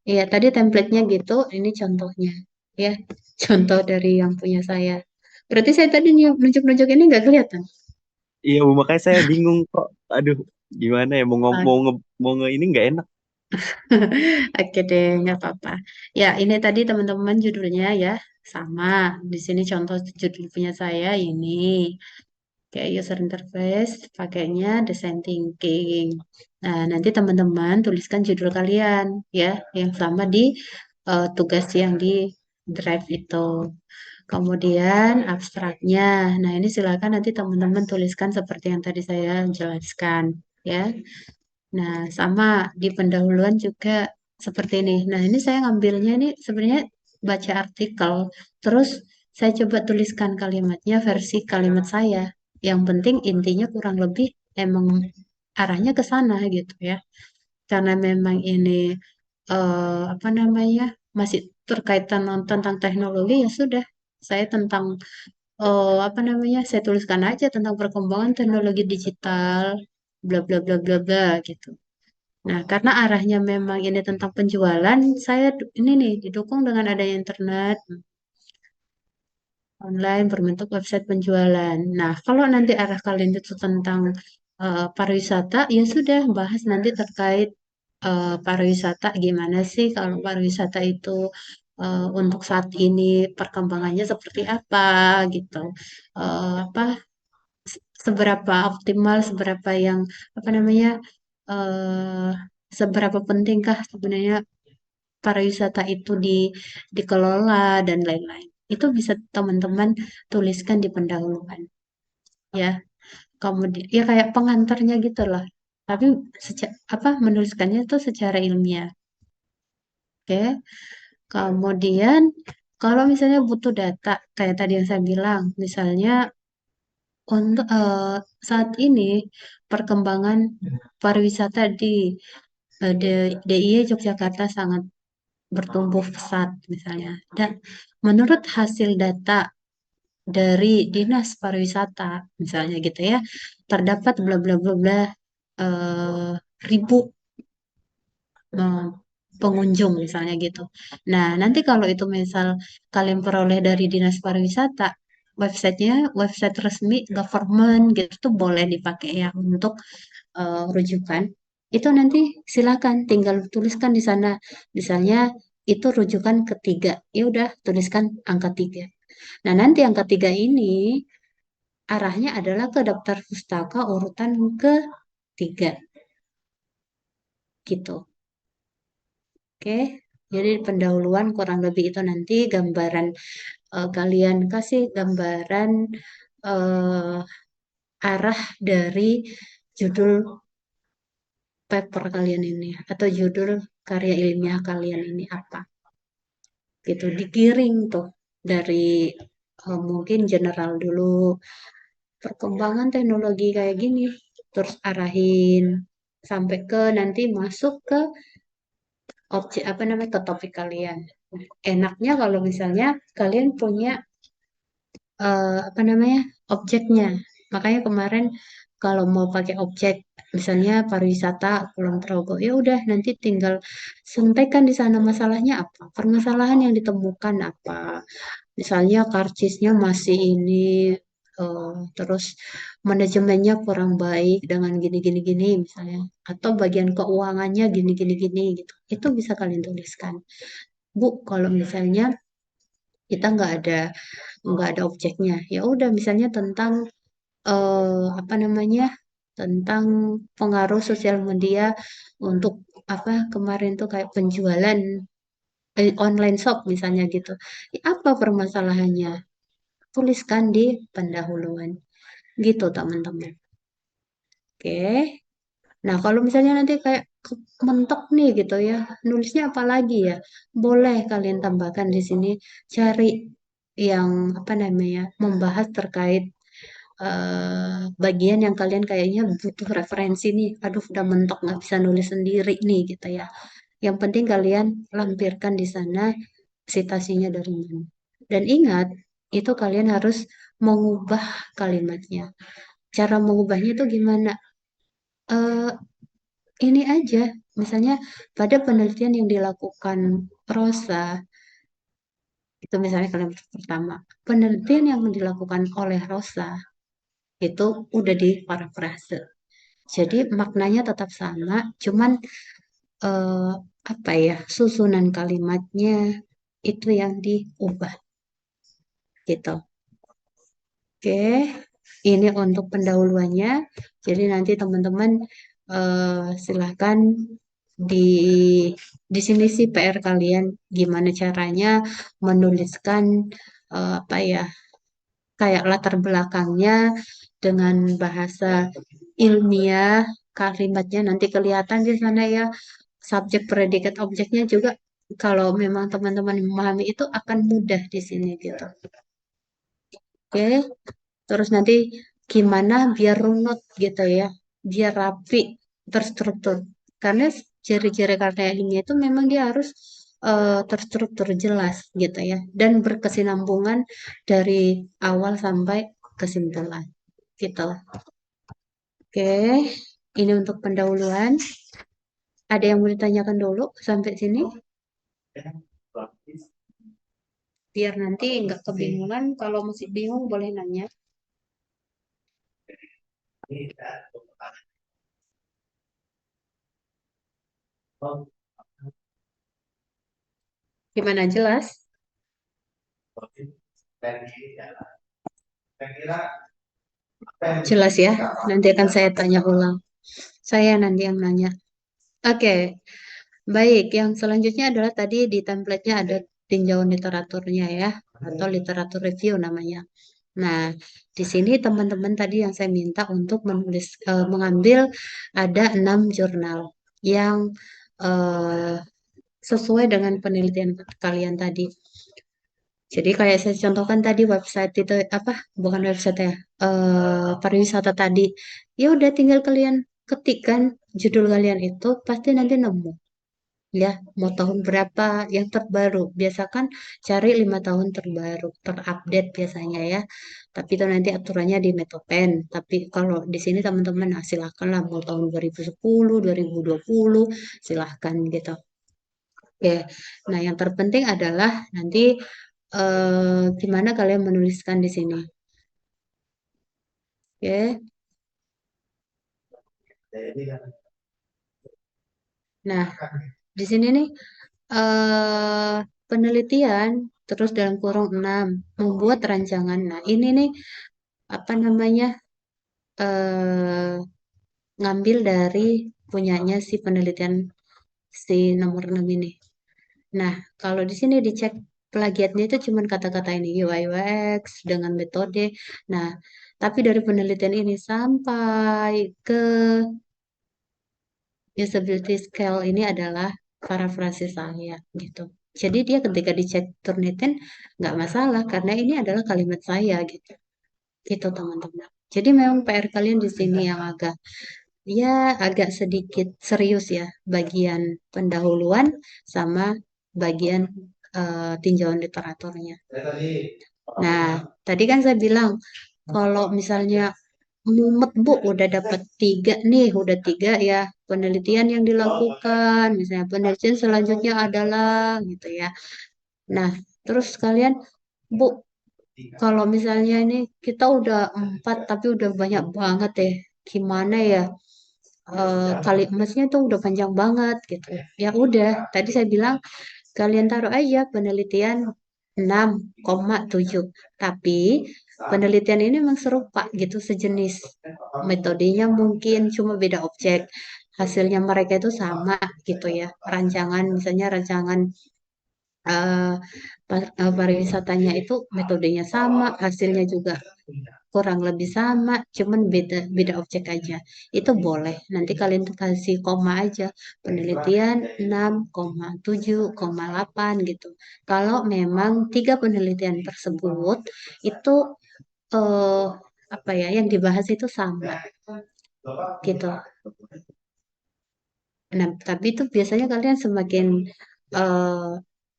Iya, tadi template-nya gitu. Ini contohnya. ya. Contoh dari yang punya saya. Berarti saya tadi nunjuk-nunjuk ini nggak kelihatan. Iya, Bu, makanya saya bingung kok. Aduh, gimana ya mau ngom- Ah, mau nge ini nggak enak. Oke deh, nggak apa-apa. Ya, ini tadi teman-teman judulnya ya sama. Di sini contoh judul punya saya ini. Kayak user interface, pakainya design thinking. Nah, nanti teman-teman tuliskan judul kalian ya, yang sama di tugas yang di drive itu. Kemudian abstraknya. Nah, ini silakan nanti teman-teman tuliskan seperti yang tadi saya jelaskan ya. Nah, sama di pendahuluan juga seperti ini. Nah, ini saya ngambilnya ini sebenarnya baca artikel, terus saya coba tuliskan kalimatnya versi kalimat saya. Yang penting intinya kurang lebih emang arahnya ke sana gitu ya. Karena memang ini apa namanya masih terkaitan tentang teknologi ya sudah. Saya tentang apa namanya saya tuliskan aja tentang perkembangan teknologi digital, bla bla bla bla bla gitu. Nah, karena arahnya memang ini tentang penjualan, saya ini nih didukung dengan adanya internet online berbentuk website penjualan. Nah, kalau nanti arah kalian itu tentang pariwisata, ya sudah bahas nanti terkait pariwisata gimana sih kalau pariwisata itu untuk saat ini perkembangannya seperti apa gitu. Apa seberapa optimal, seberapa yang apa namanya eh seberapa pentingkah sebenarnya pariwisata itu dikelola dan lain-lain. Itu bisa teman-teman tuliskan di pendahuluan ya. Kemudian ya kayak pengantarnya gitu loh. Tapi apa menuliskannya itu secara ilmiah. Oke. Kemudian kalau misalnya butuh data kayak tadi yang saya bilang, misalnya untuk saat ini perkembangan pariwisata DIY Yogyakarta sangat bertumbuh pesat misalnya. Dan menurut hasil data dari Dinas Pariwisata misalnya gitu ya, terdapat bla bla bla bla eh, ribu eh, pengunjung misalnya gitu. Nah, nanti kalau itu misal kalian peroleh dari Dinas Pariwisata, websitenya website resmi government gitu tuh boleh dipakai ya untuk rujukan. Itu nanti silakan tinggal tuliskan di sana. Misalnya itu rujukan ketiga. Ya udah tuliskan angka 3. Nah, nanti angka 3 ini arahnya adalah ke daftar pustaka urutan ketiga gitu. Oke. Jadi pendahuluan kurang lebih itu nanti gambaran kalian kasih gambaran eh, arah dari judul paper kalian ini atau judul karya ilmiah kalian ini apa gitu digiring tuh dari mungkin general dulu perkembangan teknologi kayak gini terus arahin sampai ke nanti masuk ke objek apa namanya ke topik kalian. Enaknya kalau misalnya kalian punya apa namanya objeknya. Makanya kemarin kalau mau pakai objek, misalnya pariwisata Kulon Progo, ya udah nanti tinggal sampaikan di sana masalahnya apa, permasalahan yang ditemukan apa. Misalnya karcisnya masih ini, terus manajemennya kurang baik dengan gini-gini gini misalnya, atau bagian keuangannya gini-gini gini gitu. Itu bisa kalian tuliskan. Bu, kalau misalnya kita nggak ada objeknya. Ya udah misalnya tentang apa namanya? Tentang pengaruh sosial media untuk apa kemarin tuh kayak penjualan online shop misalnya gitu. Ya, apa permasalahannya? Tuliskan di pendahuluan. Gitu teman-teman. Oke. Nah, kalau misalnya nanti kayak mentok nih gitu ya, nulisnya apa lagi ya? Boleh kalian tambahkan di sini cari yang apa namanya membahas terkait bagian yang kalian kayaknya butuh referensi nih. Aduh, udah mentok nggak bisa nulis sendiri nih gitu ya. Yang penting kalian lampirkan di sana citasinya dari mana. Dan ingat, itu kalian harus mengubah kalimatnya. Cara mengubahnya itu gimana? Eh, ini aja, misalnya pada penelitian yang dilakukan Rosa Itu misalnya kalimat pertama. Penelitian yang dilakukan oleh Rosa itu udah di parafrase. Jadi maknanya tetap sama, cuman eh, apa ya, susunan kalimatnya itu yang diubah gitu. Oke, ini untuk pendahuluannya. Jadi nanti teman-teman silahkan di di sini sih PR kalian gimana caranya menuliskan apa ya, kayak latar belakangnya dengan bahasa ilmiah, kalimatnya nanti kelihatan di sana ya, subjek, predikat, objeknya juga. Kalau memang teman-teman memahami itu akan mudah di sini gitu. Oke, terus nanti gimana biar runut gitu ya, biar rapi, terstruktur. Karena ciri-ciri karya ilmiah itu memang dia harus terstruktur jelas gitu ya, dan berkesinambungan dari awal sampai kesimpulan gitu. Oke, ini untuk pendahuluan. Ada yang mau ditanyakan dulu sampai sini? Biar nanti nggak kebingungan. Kalau masih bingung boleh nanya. Gimana, jelas? Jelas ya. Nanti akan saya tanya ulang. Saya nanti yang nanya. Oke, baik. Yang selanjutnya adalah tadi di template-nya ada tinjauan literaturnya ya, atau literatur review namanya. Nah, di sini teman-teman tadi yang saya minta untuk mengambil ada 6 jurnal yang eh, sesuai dengan penelitian kalian tadi. Jadi kayak saya contohkan tadi website itu apa? Bukan website ya, pariwisata tadi. Ya udah tinggal kalian ketikkan judul kalian itu pasti nanti nemu. Ya, mau tahun berapa yang terbaru. Biasakan cari 5 tahun terbaru, terupdate biasanya ya. Tapi itu nanti aturannya di Metopen. Tapi kalau di sini teman-teman, nah, silahkan lah mau tahun 2010, 2020, silahkan gitu. Oke, nah yang terpenting adalah nanti gimana kalian menuliskan di sini. Oke, nah di sini nih eh penelitian terus dalam kurung 6 membuat rancangan. Nah ini nih apa namanya, eh ngambil dari punyanya si penelitian si nomor 6 ini. Nah, kalau di sini dicek plagiatnya itu cuma kata-kata ini UI UX dengan metode. Nah, tapi dari penelitian ini sampai ke usability scale ini adalah parafrase saya gitu. Jadi dia ketika dicek Turnitin nggak masalah karena ini adalah kalimat saya gitu. Gitu teman-teman. Jadi memang PR kalian di sini yang agak sedikit serius ya, bagian pendahuluan sama bagian tinjauan literaturnya. Nah, tadi kan saya bilang kalau misalnya mumet Bu udah dapat 3 nih, udah 3 ya penelitian yang dilakukan, misalnya penelitian selanjutnya adalah gitu ya. Nah, terus kalian Bu, kalau misalnya ini kita udah 4 tapi udah banyak banget deh, gimana ya? Kalimatnya tuh udah panjang banget gitu. Ya udah, tadi saya bilang kalian taruh aja penelitian 6,7. Tapi penelitian ini memang serupa gitu, sejenis. Metodenya mungkin cuma beda objek. Hasilnya mereka itu sama gitu ya. Rancangan, misalnya rancangan eh, pariwisatanya itu metodenya sama, hasilnya juga kurang lebih sama, cuman beda beda objek aja. Itu boleh. Nanti kalian kasih koma aja. Penelitian 6,7,8 gitu. Kalau memang 3 penelitian tersebut itu eh, apa ya, yang dibahas itu sama gitu. Nah, tapi itu biasanya kalian semakin eh,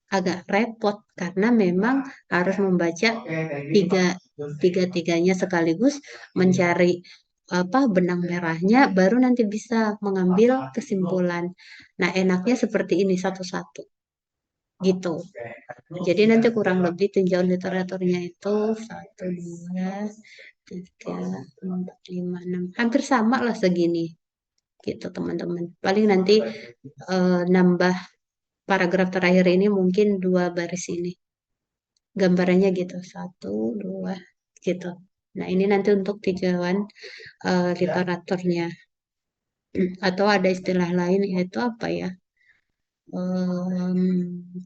agak repot karena memang harus membaca tiga tiga-tiganya sekaligus, mencari apa benang merahnya, baru nanti bisa mengambil kesimpulan. Nah, enaknya seperti ini satu-satu gitu. Jadi nanti kurang lebih tinjauan literaturnya itu satu, dua, tiga, empat, lima, enam, hampir sama lah segini, gitu teman-teman. Paling nanti nambah paragraf terakhir ini mungkin 2 baris ini, gambarannya gitu, satu, dua, gitu. Nah ini nanti untuk tinjauan literaturnya, atau ada istilah lain yaitu apa ya?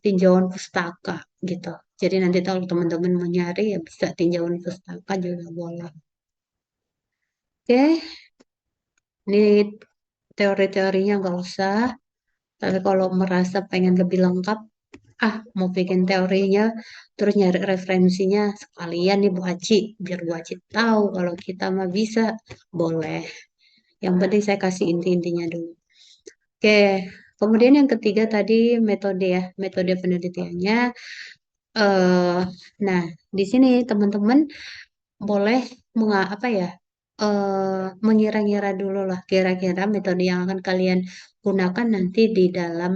Tinjauan pustaka gitu. Jadi nanti kalau teman-teman mau nyari ya bisa tinjauan pustaka juga boleh. Oke, ini teori-teorinya nggak usah. Tapi kalau merasa pengen lebih lengkap, mau bikin teorinya, terus nyari referensinya sekalian nih Bu Haji, biar Bu Haji tahu kalau kita mah bisa, boleh. Yang penting saya kasih inti-intinya dulu. Oke, kemudian yang ketiga tadi metode ya, metode penelitiannya. eh nah, di sini teman-teman boleh apa ya? Mengira-ngira dulu lah kira-kira metode yang akan kalian gunakan nanti di dalam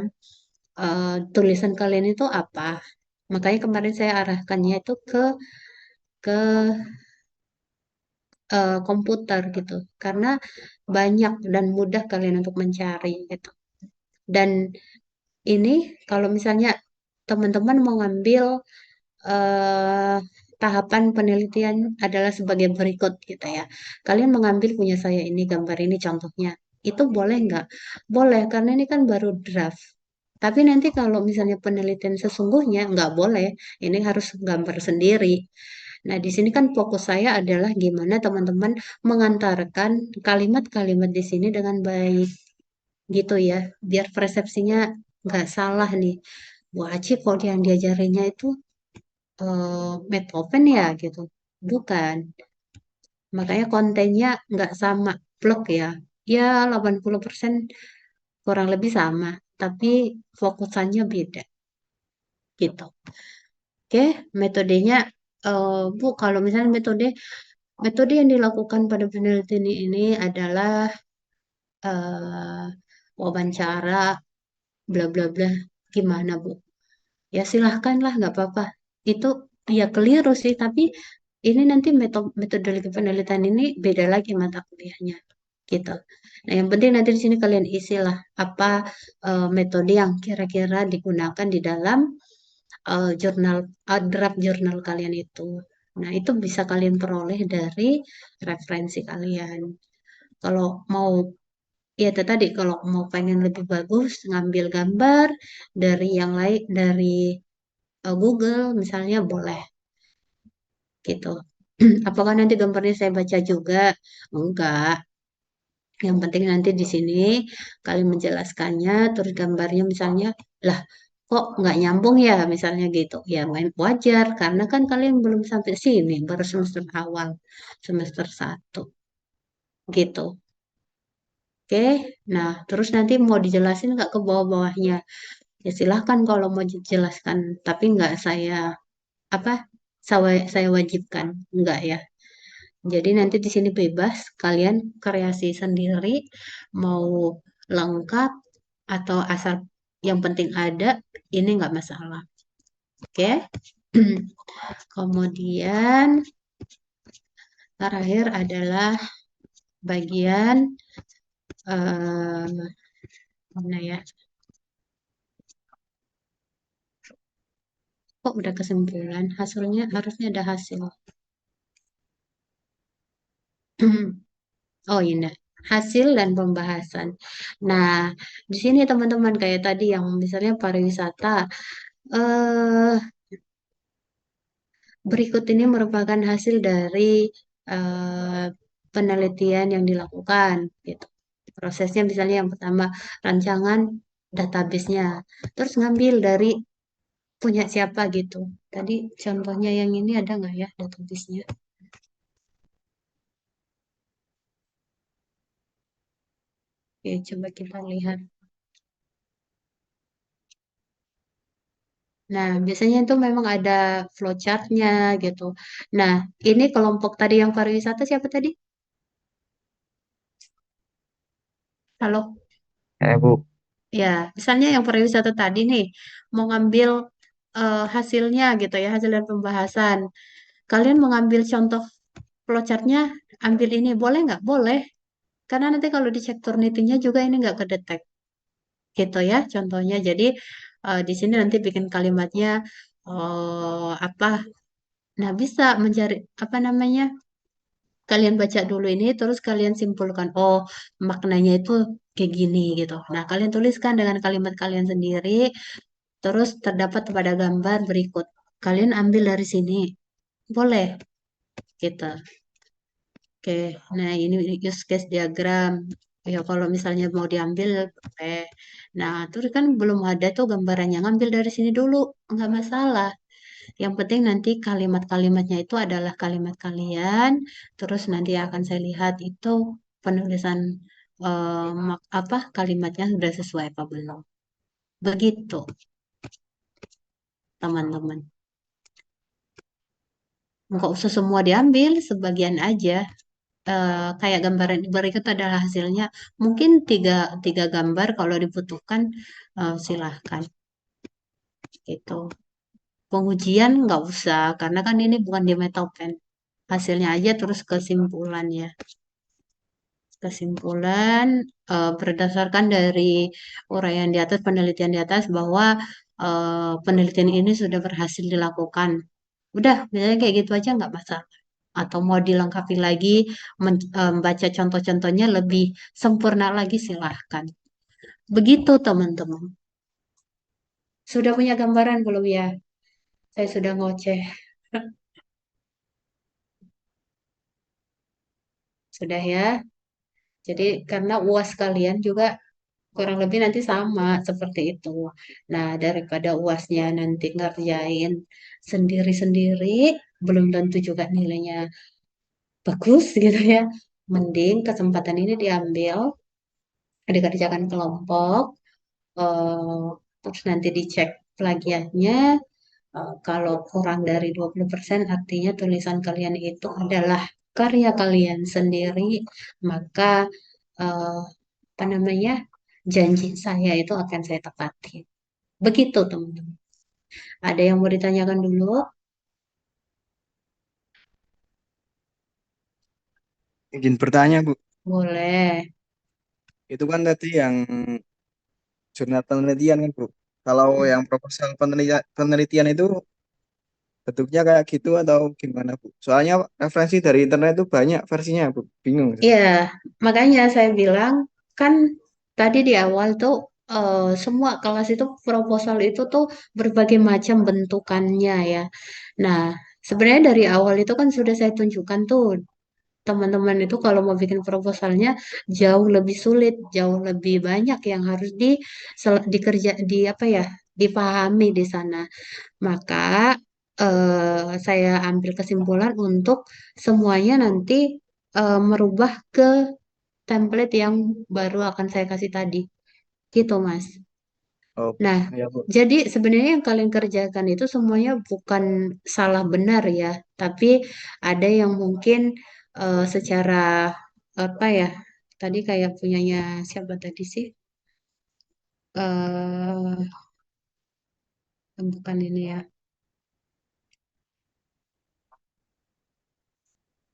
tulisan kalian itu apa. Makanya kemarin saya arahkannya itu ke komputer gitu. Karena banyak dan mudah kalian untuk mencari gitu. Dan ini kalau misalnya teman-teman mau ngambil eh, tahapan penelitian adalah sebagai berikut gitu ya. Kalian mengambil punya saya ini gambar ini contohnya. Itu boleh nggak? Boleh karena ini kan baru draft. Tapi nanti kalau misalnya penelitian sesungguhnya nggak boleh. Ini harus gambar sendiri. Nah, di sini kan fokus saya adalah gimana teman-teman mengantarkan kalimat-kalimat di sini dengan baik gitu ya. Biar persepsinya nggak salah nih. Wah, Aci kok yang diajarinnya itu Beethoven ya gitu. Bukan. Makanya kontennya nggak sama plek ya. Ya 80% kurang lebih sama. Tapi fokusannya beda gitu. Oke, metodenya Bu, kalau misalnya metode metode yang dilakukan pada penelitian ini adalah eh, wawancara bla bla bla. Gimana Bu? Ya silahkanlah nggak apa-apa. Itu ya keliru sih, tapi ini nanti metodologi penelitian ini beda lagi mata kuliahnya gitu. Nah, yang penting nanti di sini kalian isilah apa metode yang kira-kira digunakan di dalam jurnal draft jurnal kalian itu. Nah, itu bisa kalian peroleh dari referensi kalian. Kalau mau ya itu tadi kalau mau pengen lebih bagus ngambil gambar dari yang lain dari Google misalnya boleh gitu. Apakah nanti gambarnya saya baca juga? Enggak. Yang penting nanti di sini kalian menjelaskannya, terus gambarnya misalnya, lah kok nggak nyambung ya misalnya gitu. Ya wajar, karena kan kalian belum sampai sini, baru semester awal, semester 1 gitu. Oke, nah terus nanti mau dijelasin nggak ke bawah-bawahnya? Ya silahkan kalau mau dijelaskan, tapi nggak apa saya wajibkan, enggak ya. Jadi nanti di sini bebas, kalian kreasi sendiri, mau lengkap atau asal yang penting ada, ini nggak masalah. Oke. Kemudian terakhir adalah bagian eh, mana ya? Kok udah kesimpulan? Hasilnya harusnya ada hasil. Oh ini hasil dan pembahasan. Nah, di sini teman-teman kayak tadi yang misalnya pariwisata, eh berikut ini merupakan hasil dari eh, penelitian yang dilakukan. Gitu. Prosesnya misalnya yang pertama rancangan database-nya, terus ngambil dari punya siapa gitu. Tadi contohnya yang ini ada nggak ya database-nya? Oke, coba kita lihat. Nah, biasanya itu memang ada flowchart-nya gitu. Nah, ini kelompok tadi yang pariwisata siapa tadi? Halo? Bu. Ya, misalnya yang pariwisata tadi nih, mau ngambil hasilnya gitu ya, hasil dari pembahasan. Kalian mau ngambil contoh flowchartnya, ambil ini, boleh nggak? Boleh. Karena nanti kalau dicek Turnitin-nya juga ini nggak kedetek. Gitu ya, contohnya. Jadi, di sini nanti bikin kalimatnya, apa, nah bisa mencari, apa namanya, kalian baca dulu ini, terus kalian simpulkan, oh, maknanya itu kayak gini gitu. Nah, kalian tuliskan dengan kalimat kalian sendiri, terus terdapat pada gambar berikut. Kalian ambil dari sini, boleh gitu. Oke, nah ini use case diagram. Ya kalau misalnya mau diambil, eh, nah terus kan belum ada tuh gambarannya. Ngambil dari sini dulu, nggak masalah. Yang penting nanti kalimat-kalimatnya itu adalah kalimat kalian. Terus nanti akan saya lihat itu penulisan apa kalimatnya sudah sesuai apa belum. Begitu, teman-teman. Nggak usah semua diambil, sebagian aja. Kayak gambaran berikut adalah hasilnya. Mungkin tiga, tiga gambar kalau dibutuhkan, silahkan. Gitu. Pengujian nggak usah, karena kan ini bukan di Metopen. Hasilnya aja terus kesimpulannya. Kesimpulan berdasarkan dari uraian di atas, penelitian di atas bahwa penelitian ini sudah berhasil dilakukan. Udah, misalnya kayak gitu aja nggak masalah. Atau mau dilengkapi lagi, membaca contoh-contohnya lebih sempurna lagi, silahkan. Begitu teman-teman. Sudah punya gambaran belum ya? Saya sudah ngoceh. Sudah ya. Jadi karena UAS kalian juga kurang lebih nanti sama seperti itu. Nah, daripada UASnya nanti ngerjain sendiri-sendiri, belum tentu juga nilainya bagus gitu ya. Mending kesempatan ini diambil, dikerjakan kelompok, eh, terus nanti dicek plagiatnya. Kalau kurang dari 20% artinya tulisan kalian itu adalah karya kalian sendiri, maka eh, apa namanya, janji saya itu akan saya tepati. Begitu teman-teman. Ada yang mau ditanyakan dulu? Izin bertanya, Bu. Boleh. Itu kan tadi yang jurnal penelitian kan, Bu. Kalau yang proposal penelitian itu bentuknya kayak gitu atau gimana, Bu? Soalnya referensi dari internet itu banyak versinya, Bu. Bingung saya. Ya, makanya saya bilang kan tadi di awal tuh semua kelas itu proposal itu tuh berbagai macam bentukannya ya. Nah, sebenarnya dari awal itu kan sudah saya tunjukkan tuh teman-teman itu kalau mau bikin proposalnya jauh lebih sulit, jauh lebih banyak yang harus dikerja di apa ya, dipahami di sana. Maka saya ambil kesimpulan untuk semuanya nanti merubah ke template yang baru akan saya kasih tadi. Gitu, Mas. Oh, Nah, ya, Bu. jadi sebenarnya yang kalian kerjakan itu semuanya bukan salah benar ya, tapi ada yang mungkin secara apa ya? Tadi kayak punyanya siapa tadi sih? eh Bukan ini ya.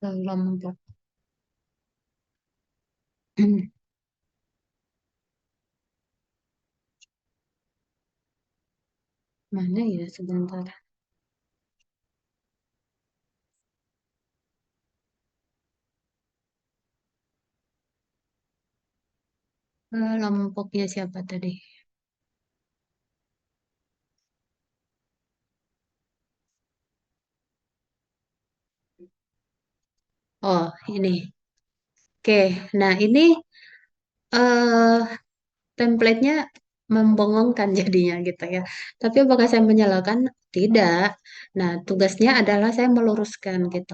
Kelompok. Mana ya sebentar. Kelompoknya siapa tadi? Oh, ini. Oke, nah ini eh template-nya membongongkan jadinya gitu ya. Tapi apakah saya menyalahkan? Tidak. Nah, tugasnya adalah saya meluruskan gitu.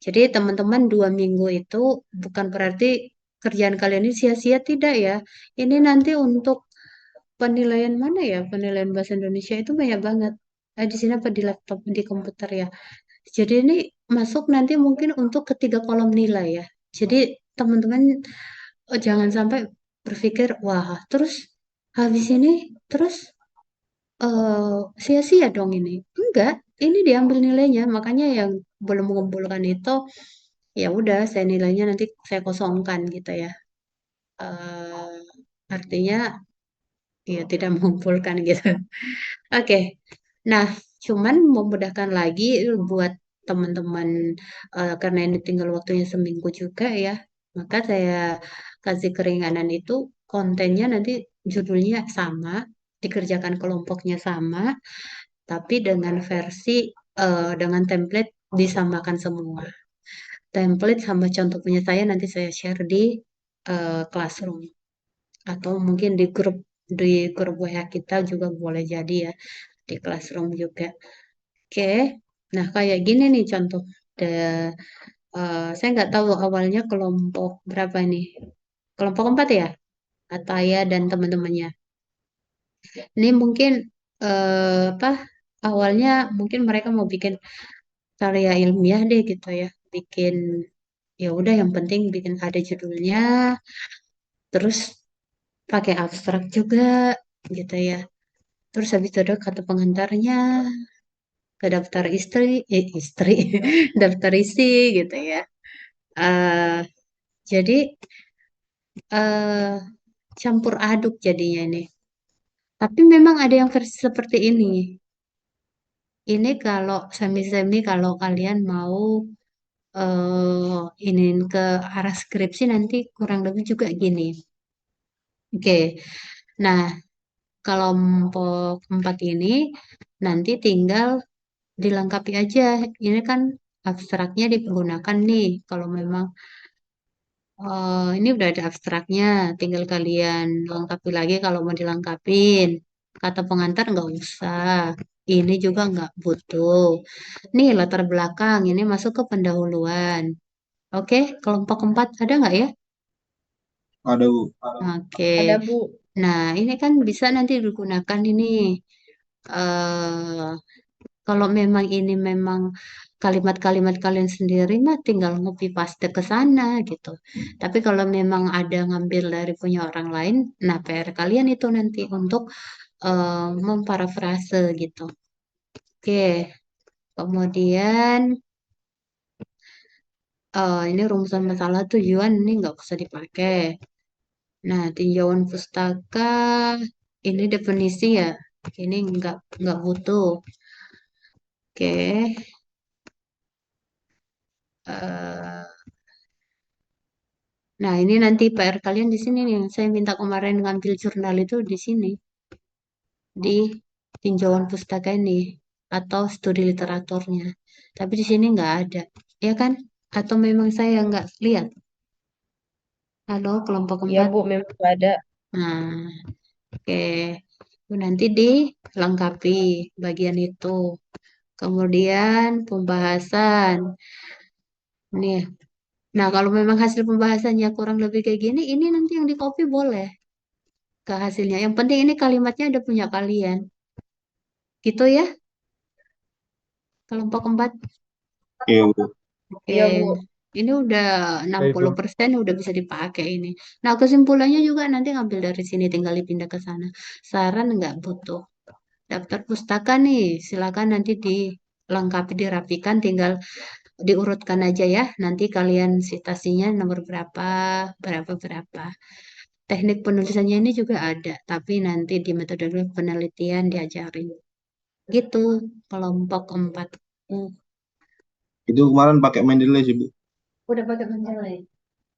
Jadi teman-teman 2 minggu itu bukan berarti kerjaan kalian ini sia-sia, tidak ya. Ini nanti untuk penilaian mana ya? Penilaian bahasa Indonesia itu banyak banget. Di sini apa di laptop, di komputer ya. Jadi ini masuk nanti mungkin untuk ketiga kolom nilai ya. Jadi teman-teman jangan sampai berpikir, wah terus habis ini terus sia-sia dong ini. Enggak, ini diambil nilainya. Makanya yang belum mengumpulkan itu ya udah saya nilainya nanti saya kosongkan gitu ya. Eh, artinya ya tidak mengumpulkan gitu. Oke. Nah, cuman memudahkan lagi buat teman-teman karena ini tinggal waktunya seminggu juga ya. Maka saya kasih keringanan itu kontennya nanti judulnya sama, dikerjakan kelompoknya sama, tapi dengan versi dengan template disamakan semua. Template sama contoh punya saya nanti saya share di Classroom atau mungkin di grup WA kita juga boleh jadi ya di Classroom juga. Oke, nah kayak gini nih contoh. Da- saya nggak tahu awalnya kelompok berapa nih? Kelompok 4 ya? Ataya dan teman-temannya. Ini mungkin apa? Awalnya mungkin mereka mau bikin karya ilmiah deh gitu ya. Bikin ya udah yang penting bikin ada judulnya, terus pakai abstrak juga gitu ya. Terus habis itu ada kata pengantarnya, ke daftar istri, daftar isi gitu ya. eh jadi eh campur aduk jadinya ini. Tapi memang ada yang versi seperti ini. Ini kalau semi-semi kalau kalian mau ini ke arah skripsi nanti kurang lebih juga gini. Oke, nah kelompok 4 ini nanti tinggal dilengkapi aja. Ini kan abstraknya dipergunakan nih. Kalau memang ini udah ada abstraknya, tinggal kalian lengkapi lagi kalau mau dilengkapin. Kata pengantar nggak usah. Ini juga nggak butuh. Nih latar belakang, ini masuk ke pendahuluan. Oke, kelompok keempat ada nggak ya? Ada, Bu. Oke. Ada Bu. Nah, ini kan bisa nanti digunakan ini. eh Kalau memang ini memang kalimat-kalimat kalian sendiri mah tinggal ngopi paste ke sana gitu. Tapi kalau memang ada ngambil dari punya orang lain, nah PR kalian itu nanti untuk memparafrase gitu. Oke, kemudian ini rumusan masalah tujuan ini nggak usah dipakai. Nah, tinjauan pustaka ini definisi ya. Ini nggak butuh. Oke. eh, Nah, ini nanti PR kalian di sini nih. Saya minta kemarin ngambil jurnal itu di sini, di tinjauan pustaka ini atau studi literaturnya. Tapi di sini nggak ada, ya kan? Atau memang saya nggak lihat? Halo, kelompok Iya keempat. Bu, memang ada. Nah, oke. Itu nanti dilengkapi bagian itu. Kemudian pembahasan. Nih. Nah, kalau memang hasil pembahasannya kurang lebih kayak gini, ini nanti yang di copy boleh ke hasilnya. Yang penting ini kalimatnya ada punya kalian. Gitu ya, kelompok keempat. Iya, Bu. Oke, Iya Bu. ini udah enam Baik, puluh Bu. persen udah bisa dipakai ini. Nah, kesimpulannya juga nanti ngambil dari sini, tinggal dipindah ke sana. Saran nggak butuh. Daftar pustaka nih, silakan nanti dilengkapi, dirapikan, tinggal diurutkan aja ya. Nanti kalian citasinya nomor berapa, berapa, berapa. Teknik penulisannya ini juga ada, tapi nanti di metode penelitian diajarin. Gitu, kelompok keempat. Hmm, Itu kemarin pakai Mendeley sih, Bu. udah pakai penilai.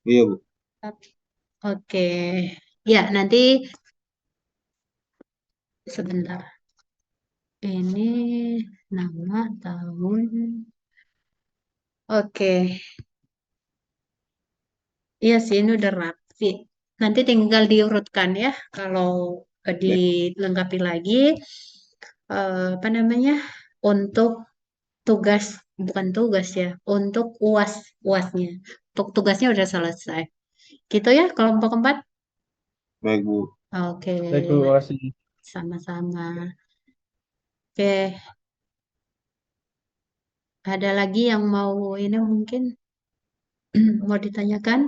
Iya, Bu. Oke, ya nanti sebentar. Ini nama tahun. Oke, iya sih ini udah rapi. Nanti tinggal diurutkan ya. Kalau Baik. dilengkapi lagi, apa namanya? Untuk tugas, bukan tugas ya, untuk UASnya. Untuk tugasnya udah selesai. Gitu ya, kelompok keempat. Baik, Bu. Oke, Baik, Bu, makasih. sama-sama. Oke, ada lagi yang mau ini mungkin mau ditanyakan?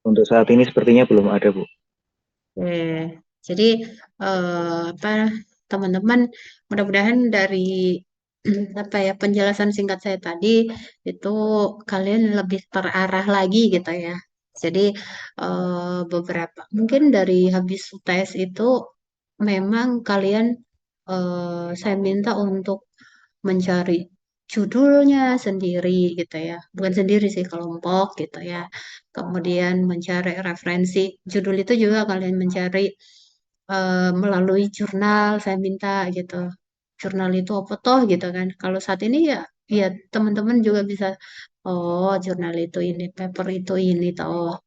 Untuk saat ini sepertinya belum ada, Bu. Oke. Jadi apa teman-teman mudah-mudahan dari apa ya penjelasan singkat saya tadi itu kalian lebih terarah lagi gitu ya. Jadi beberapa mungkin dari habis UTS itu memang kalian saya minta untuk mencari judulnya sendiri gitu ya. Bukan sendiri sih kelompok gitu ya. Kemudian mencari referensi. Judul itu juga kalian mencari melalui jurnal saya minta gitu. Jurnal itu apa toh gitu kan. Kalau saat ini ya ya teman-teman juga bisa oh jurnal itu ini, paper itu ini toh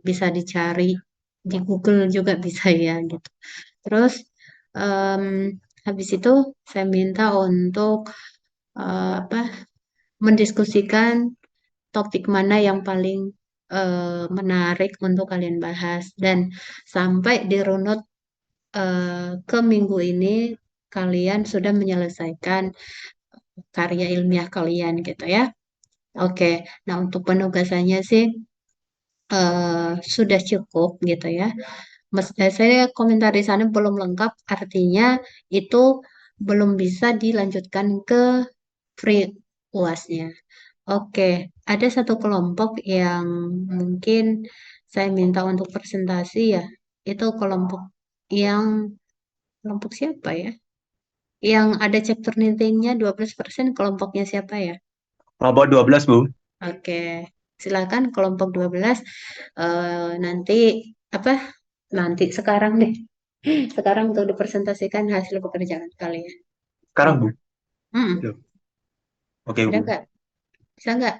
bisa dicari di Google juga bisa ya gitu. Terus em, habis itu saya minta untuk apa mendiskusikan topik mana yang paling menarik untuk kalian bahas dan sampai di runut ke minggu ini kalian sudah menyelesaikan karya ilmiah kalian gitu ya. Oke, nah untuk penugasannya sih sudah cukup gitu ya. Saya komentar di sana belum lengkap, artinya itu belum bisa dilanjutkan ke free UASnya. Oke, ada satu kelompok yang mungkin saya minta untuk presentasi ya. Itu yang kelompok siapa ya? Yang ada chapter knittingnya 12% kelompoknya siapa ya? Kelompok 12, Bu. Oke, silakan kelompok 12 nanti apa? Nanti sekarang deh. Sekarang untuk dipresentasikan hasil pekerjaan kalian. Sekarang, Bu. Hmm, Loh. Oke, ada Bu. nggak? Bisa nggak?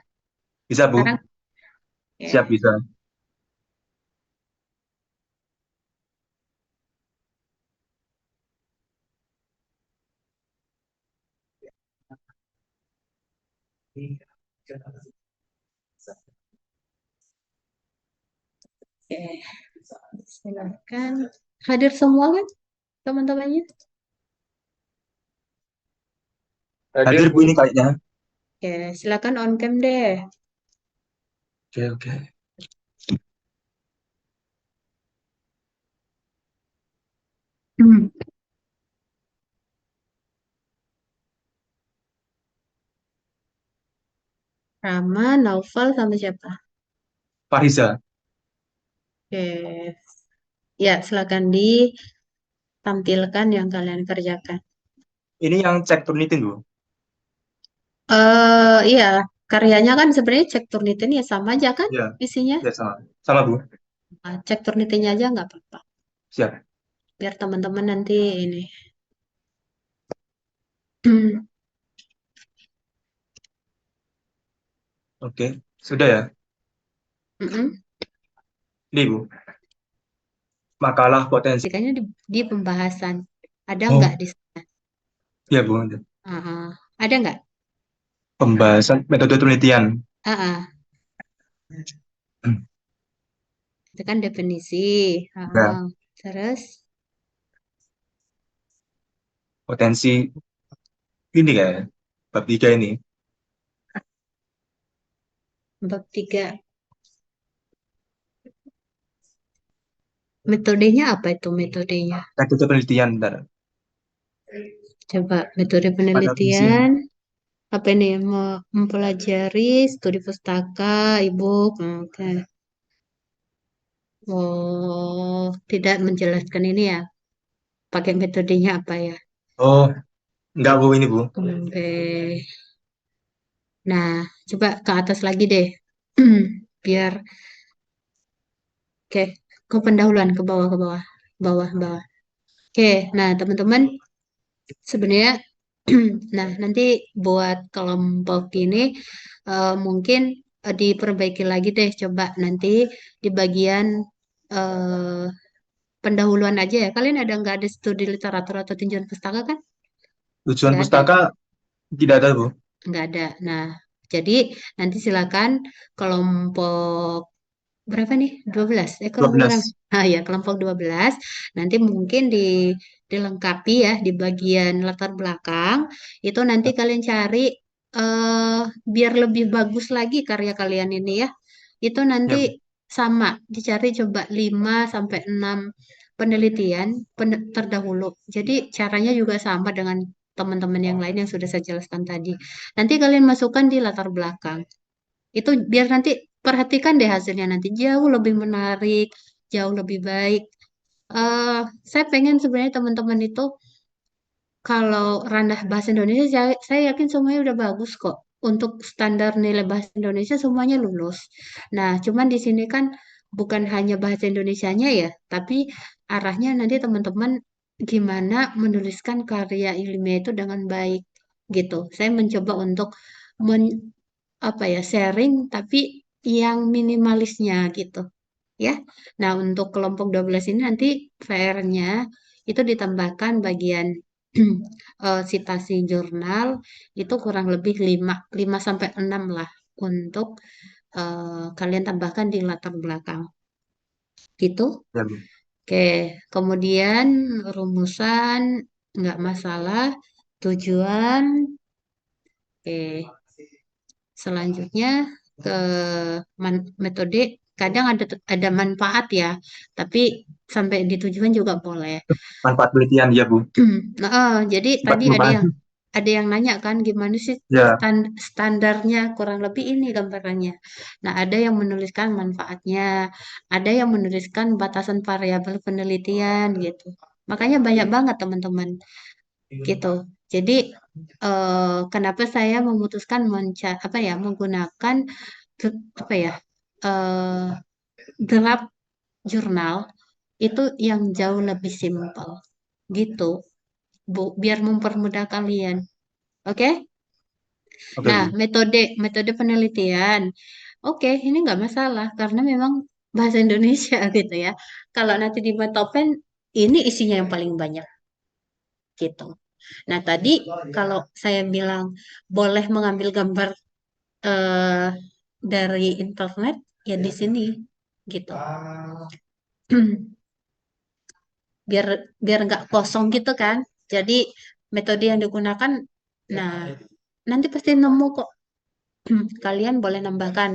Bisa, Bu. Sekarang? Siap, Oke. bisa. Oke, silakan. Hadir semua kan teman-temannya? Hadir, Bu, ini kayaknya. Oke, silakan on cam deh. Oke, oke. Hmm. Rama, Naufal, sama siapa? Fariza. Oke, ya silakan ditampilkan yang kalian kerjakan. Ini yang cek Turnitin, Bu. Iya, karyanya kan sebenarnya cek Turnitin ya sama aja kan Iya, isinya. ya sama. Sama, Bu. Nah, cek Turnitinnya aja nggak apa-apa. Siap. Biar teman-teman nanti ini. Oke. Sudah ya? Mm-mm. Ini, Bu. Makalah potensi. Kayaknya di pembahasan. Ada nggak Oh, di sana? iya, Bu. Ada. Ada nggak? Pembahasan metode penelitian. Ah, ah. Itu kan definisi. Ya, Terus potensi ini kayak bab 3 ini. bab 3. Metodenya apa itu metodenya? Metode penelitian, bentar. Coba metode Pada visi. penelitian. Apa ini? Mempelajari studi pustaka, e-book. Oke. Oh, tidak menjelaskan ini ya. Pakai metodenya apa ya? Oh, enggak, Bu, ini, Bu. Oke. Nah, coba ke atas lagi deh. Biar, oke, ke pendahuluan, ke bawah, ke bawah. Bawah, bawah. Oke, nah teman-teman, sebenarnya, nah nanti buat kelompok ini mungkin diperbaiki lagi deh. Coba nanti di bagian eh, pendahuluan aja ya. Kalian ada nggak ada studi literatur atau tinjauan pustaka kan? Tujuan Nggak ada. pustaka tidak ada, Bu. Nggak ada. Nah, jadi nanti silakan kelompok berapa nih? 12. Kelompok berapa? 12. Ah ya, kelompok 12. Nanti mungkin dilengkapi ya di bagian latar belakang. Itu nanti kalian cari biar lebih bagus lagi karya kalian ini ya. Itu nanti Ya, Bu. sama, dicari coba 5 sampai 6 penelitian terdahulu. Jadi caranya juga sama dengan teman-teman yang lain yang sudah saya jelaskan tadi. Nanti kalian masukkan di latar belakang. Itu biar nanti perhatikan deh hasilnya nanti jauh lebih menarik, jauh lebih baik. eh saya pengen sebenarnya teman-teman itu kalau ranah bahasa Indonesia, saya yakin semuanya udah bagus kok. Untuk standar nilai bahasa Indonesia semuanya lulus. Nah, cuman di sini kan bukan hanya bahasa Indonesianya ya, tapi arahnya nanti teman-teman gimana menuliskan karya ilmiah itu dengan baik gitu. Saya mencoba untuk apa ya sharing tapi yang minimalisnya gitu ya. Nah, untuk kelompok 12 ini nanti PR-nya itu ditambahkan bagian citasi jurnal itu kurang lebih 5 sampai 6 lah untuk kalian tambahkan di latar belakang. Gitu. Ya, Bu. Oke, kemudian rumusan nggak masalah, tujuan. Oke, selanjutnya ke metode kadang ada manfaat ya, tapi sampai di tujuan juga boleh. Manfaat penelitian, ya, Bu. Nah, jadi Sempat tadi kelupaan. ada yang nanya kan gimana sih Ya, standarnya kurang lebih ini gambarannya. Nah, ada yang menuliskan manfaatnya, ada yang menuliskan batasan variabel penelitian gitu. Makanya banyak banget teman-teman gitu. Jadi kenapa saya memutuskan apa ya menggunakan apa ya eh draft jurnal itu yang jauh lebih simpel gitu, Bu, biar mempermudah kalian. Oke? oke, Nah, Bu. metode penelitian. Oke, ini nggak masalah karena memang bahasa Indonesia gitu ya. Kalau nanti di Matopen ini isinya yang paling banyak gitu. Nah, tadi kalau saya bilang boleh mengambil gambar eh, dari internet ya di sini gitu. Biar biar nggak kosong gitu kan. Jadi metode yang digunakan, nah nanti pasti nemu kok. Kalian boleh nambahkan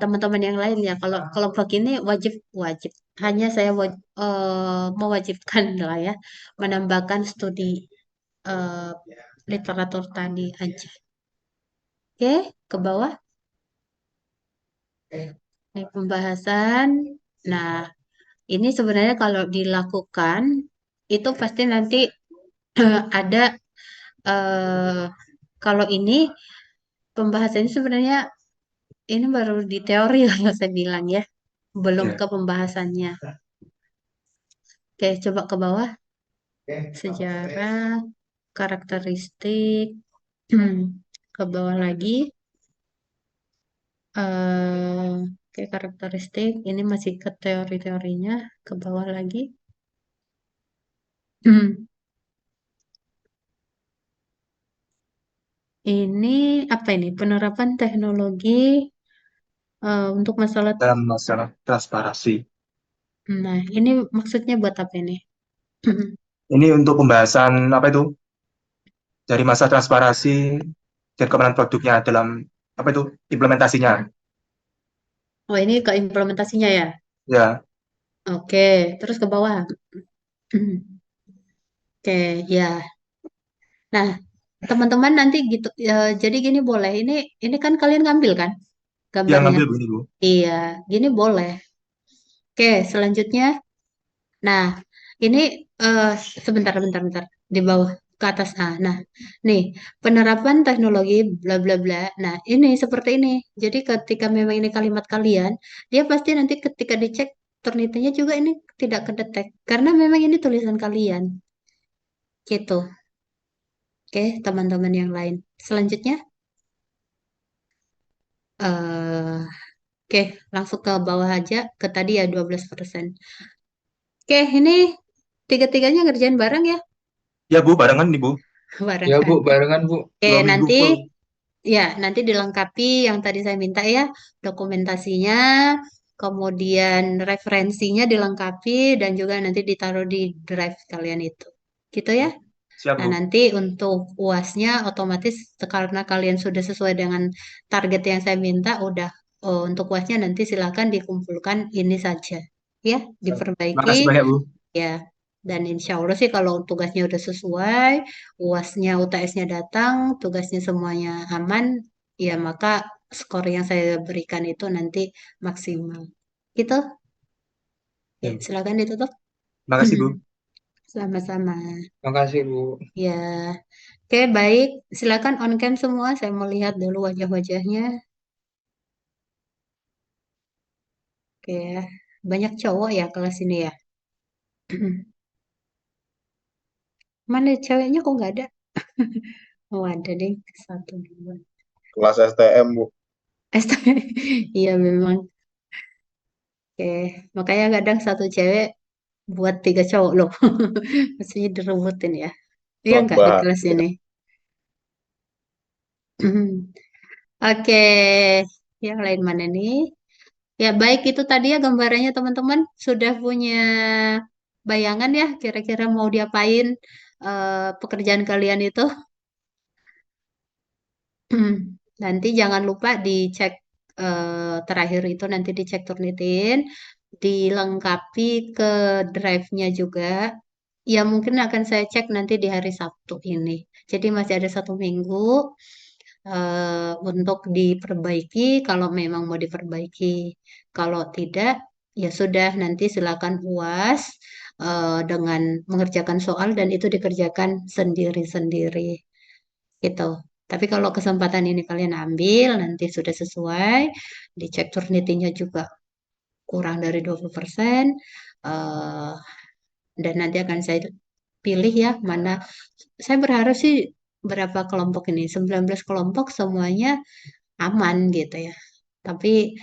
teman-teman yang lain ya. Kalau kelompok ini wajib wajib. Hanya saya mewajibkan lah ya menambahkan studi eh, literatur tadi aja. Oke, ke bawah. Ini pembahasan. Nah, ini sebenarnya kalau dilakukan itu pasti nanti ada eh, kalau ini pembahasannya sebenarnya ini baru di teori kalau saya bilang ya, belum Ya. ke pembahasannya. Oke, coba ke bawah. Sejarah, karakteristik, ke bawah lagi. Oke, karakteristik. Ini masih ke teori-teorinya. Ke bawah lagi. Ini apa ini? Penerapan teknologi untuk masalah. Dalam masalah transparansi. Nah, ini maksudnya buat apa ini? Ini untuk pembahasan apa itu? Dari masa transparansi dan keamanan produknya dalam apa itu? Implementasinya. Oh, ini ke implementasinya ya? Ya, Oke, terus ke bawah. Oke, ya. Nah, teman-teman nanti gitu. Jadi gini boleh. Ini kan kalian ngambil kan yang gambarnya? ngambil begini, Bu. Iya, gini boleh. Oke, selanjutnya. Nah, ini eh, sebentar, bentar, bentar. Di bawah ke atas. Nah, nih penerapan teknologi bla bla bla. Nah, ini seperti ini. Jadi ketika memang ini kalimat kalian, dia pasti nanti ketika dicek ternyata juga ini tidak kedetek karena memang ini tulisan kalian. Gitu. Oke, teman-teman yang lain. Selanjutnya, eh oke, langsung ke bawah aja, ke tadi ya 12%. Oke, ini tiga-tiganya ngerjain bareng ya, Ya, Bu, barengan nih, Bu. bareng Ya kan. Bu, barengan Bu. Oke, 2 minggu nanti full. ya, nanti dilengkapi yang tadi saya minta ya, dokumentasinya, kemudian referensinya dilengkapi, dan juga nanti ditaruh di drive kalian itu. Gitu ya. Siap, Nah, Bu. nanti untuk UASnya otomatis karena kalian sudah sesuai dengan target yang saya minta, udah untuk UASnya nanti silakan dikumpulkan ini saja. Ya, diperbaiki. Makasih banyak, Bu. Ya, dan insya Allah sih kalau tugasnya udah sesuai, UASnya, UTS-nya datang, tugasnya semuanya aman, ya maka skor yang saya berikan itu nanti maksimal. Gitu. Ya, Ya. silakan ditutup. Makasih, Bu. Sama-sama. Makasih, Bu. Ya, oke baik. Silakan on cam semua. Saya mau lihat dulu wajah-wajahnya. Oke, banyak cowok ya kelas ini ya. Mana ceweknya kok nggak ada? Oh ada deh, satu dua. Kelas STM, Bu. Iya memang. Oke, makanya kadang satu cewek buat tiga cowok loh. Maksudnya direbutin ya. Iya Wah, nggak di kelas bahaya. ini? Oke, yang lain mana nih? Ya baik itu tadi ya gambarannya teman-teman. Sudah punya bayangan ya kira-kira mau diapain pekerjaan kalian itu. Nanti jangan lupa dicek terakhir itu nanti dicek Turnitin, dilengkapi ke drive-nya juga. Ya mungkin akan saya cek nanti di hari Sabtu ini. Jadi masih ada 1 minggu untuk diperbaiki kalau memang mau diperbaiki. Kalau tidak, ya sudah nanti silakan UAS dengan mengerjakan soal dan itu dikerjakan sendiri-sendiri gitu. Tapi kalau kesempatan ini kalian ambil, nanti sudah sesuai, dicek Turnitin-nya juga kurang dari 20%, eh, dan nanti akan saya pilih ya mana. Saya berharap sih berapa kelompok ini, 19 kelompok semuanya aman gitu ya. Tapi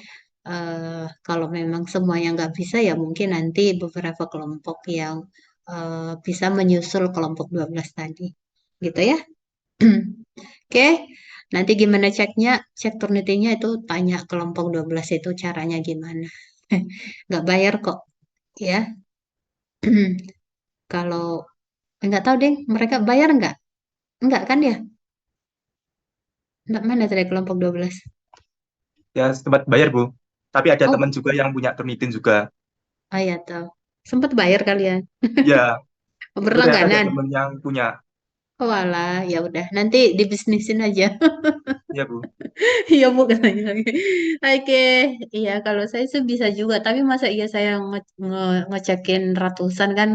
kalau memang semuanya nggak bisa ya mungkin nanti beberapa kelompok yang bisa menyusul kelompok 12 tadi. Gitu ya. Oke, nanti gimana ceknya? Cek Turnitin-nya itu tanya kelompok 12 itu caranya gimana. Nggak bayar kok ya. Kalau nggak tahu deh, mereka bayar nggak? Nggak kan ya? Nggak mana tadi kelompok 12? Ya, sempat bayar, Bu. Tapi ada Oh, teman juga yang punya Turnitin juga. oh ya tahu. Sempat bayar kalian. Ya, sebenarnya ada Berlangganan. teman yang punya. Oh alah, ya udah. Nanti dibisnisin aja. Ya, Bu. Iya bu katanya lagi. Oke, iya kalau saya sih bisa juga. Tapi masa iya saya ngecekin ratusan kan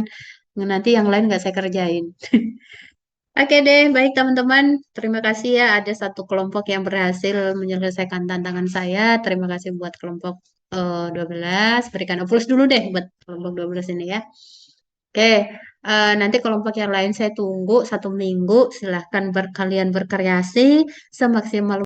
nanti yang lain nggak saya kerjain. Oke deh, baik teman-teman. Terima kasih ya ada satu kelompok yang berhasil menyelesaikan tantangan saya. Terima kasih buat kelompok 12. Berikan aplaus dulu deh buat kelompok 12 ini ya. Oke, nanti kelompok yang lain saya tunggu 1 minggu. Silahkan kalian berkreasi semaksimal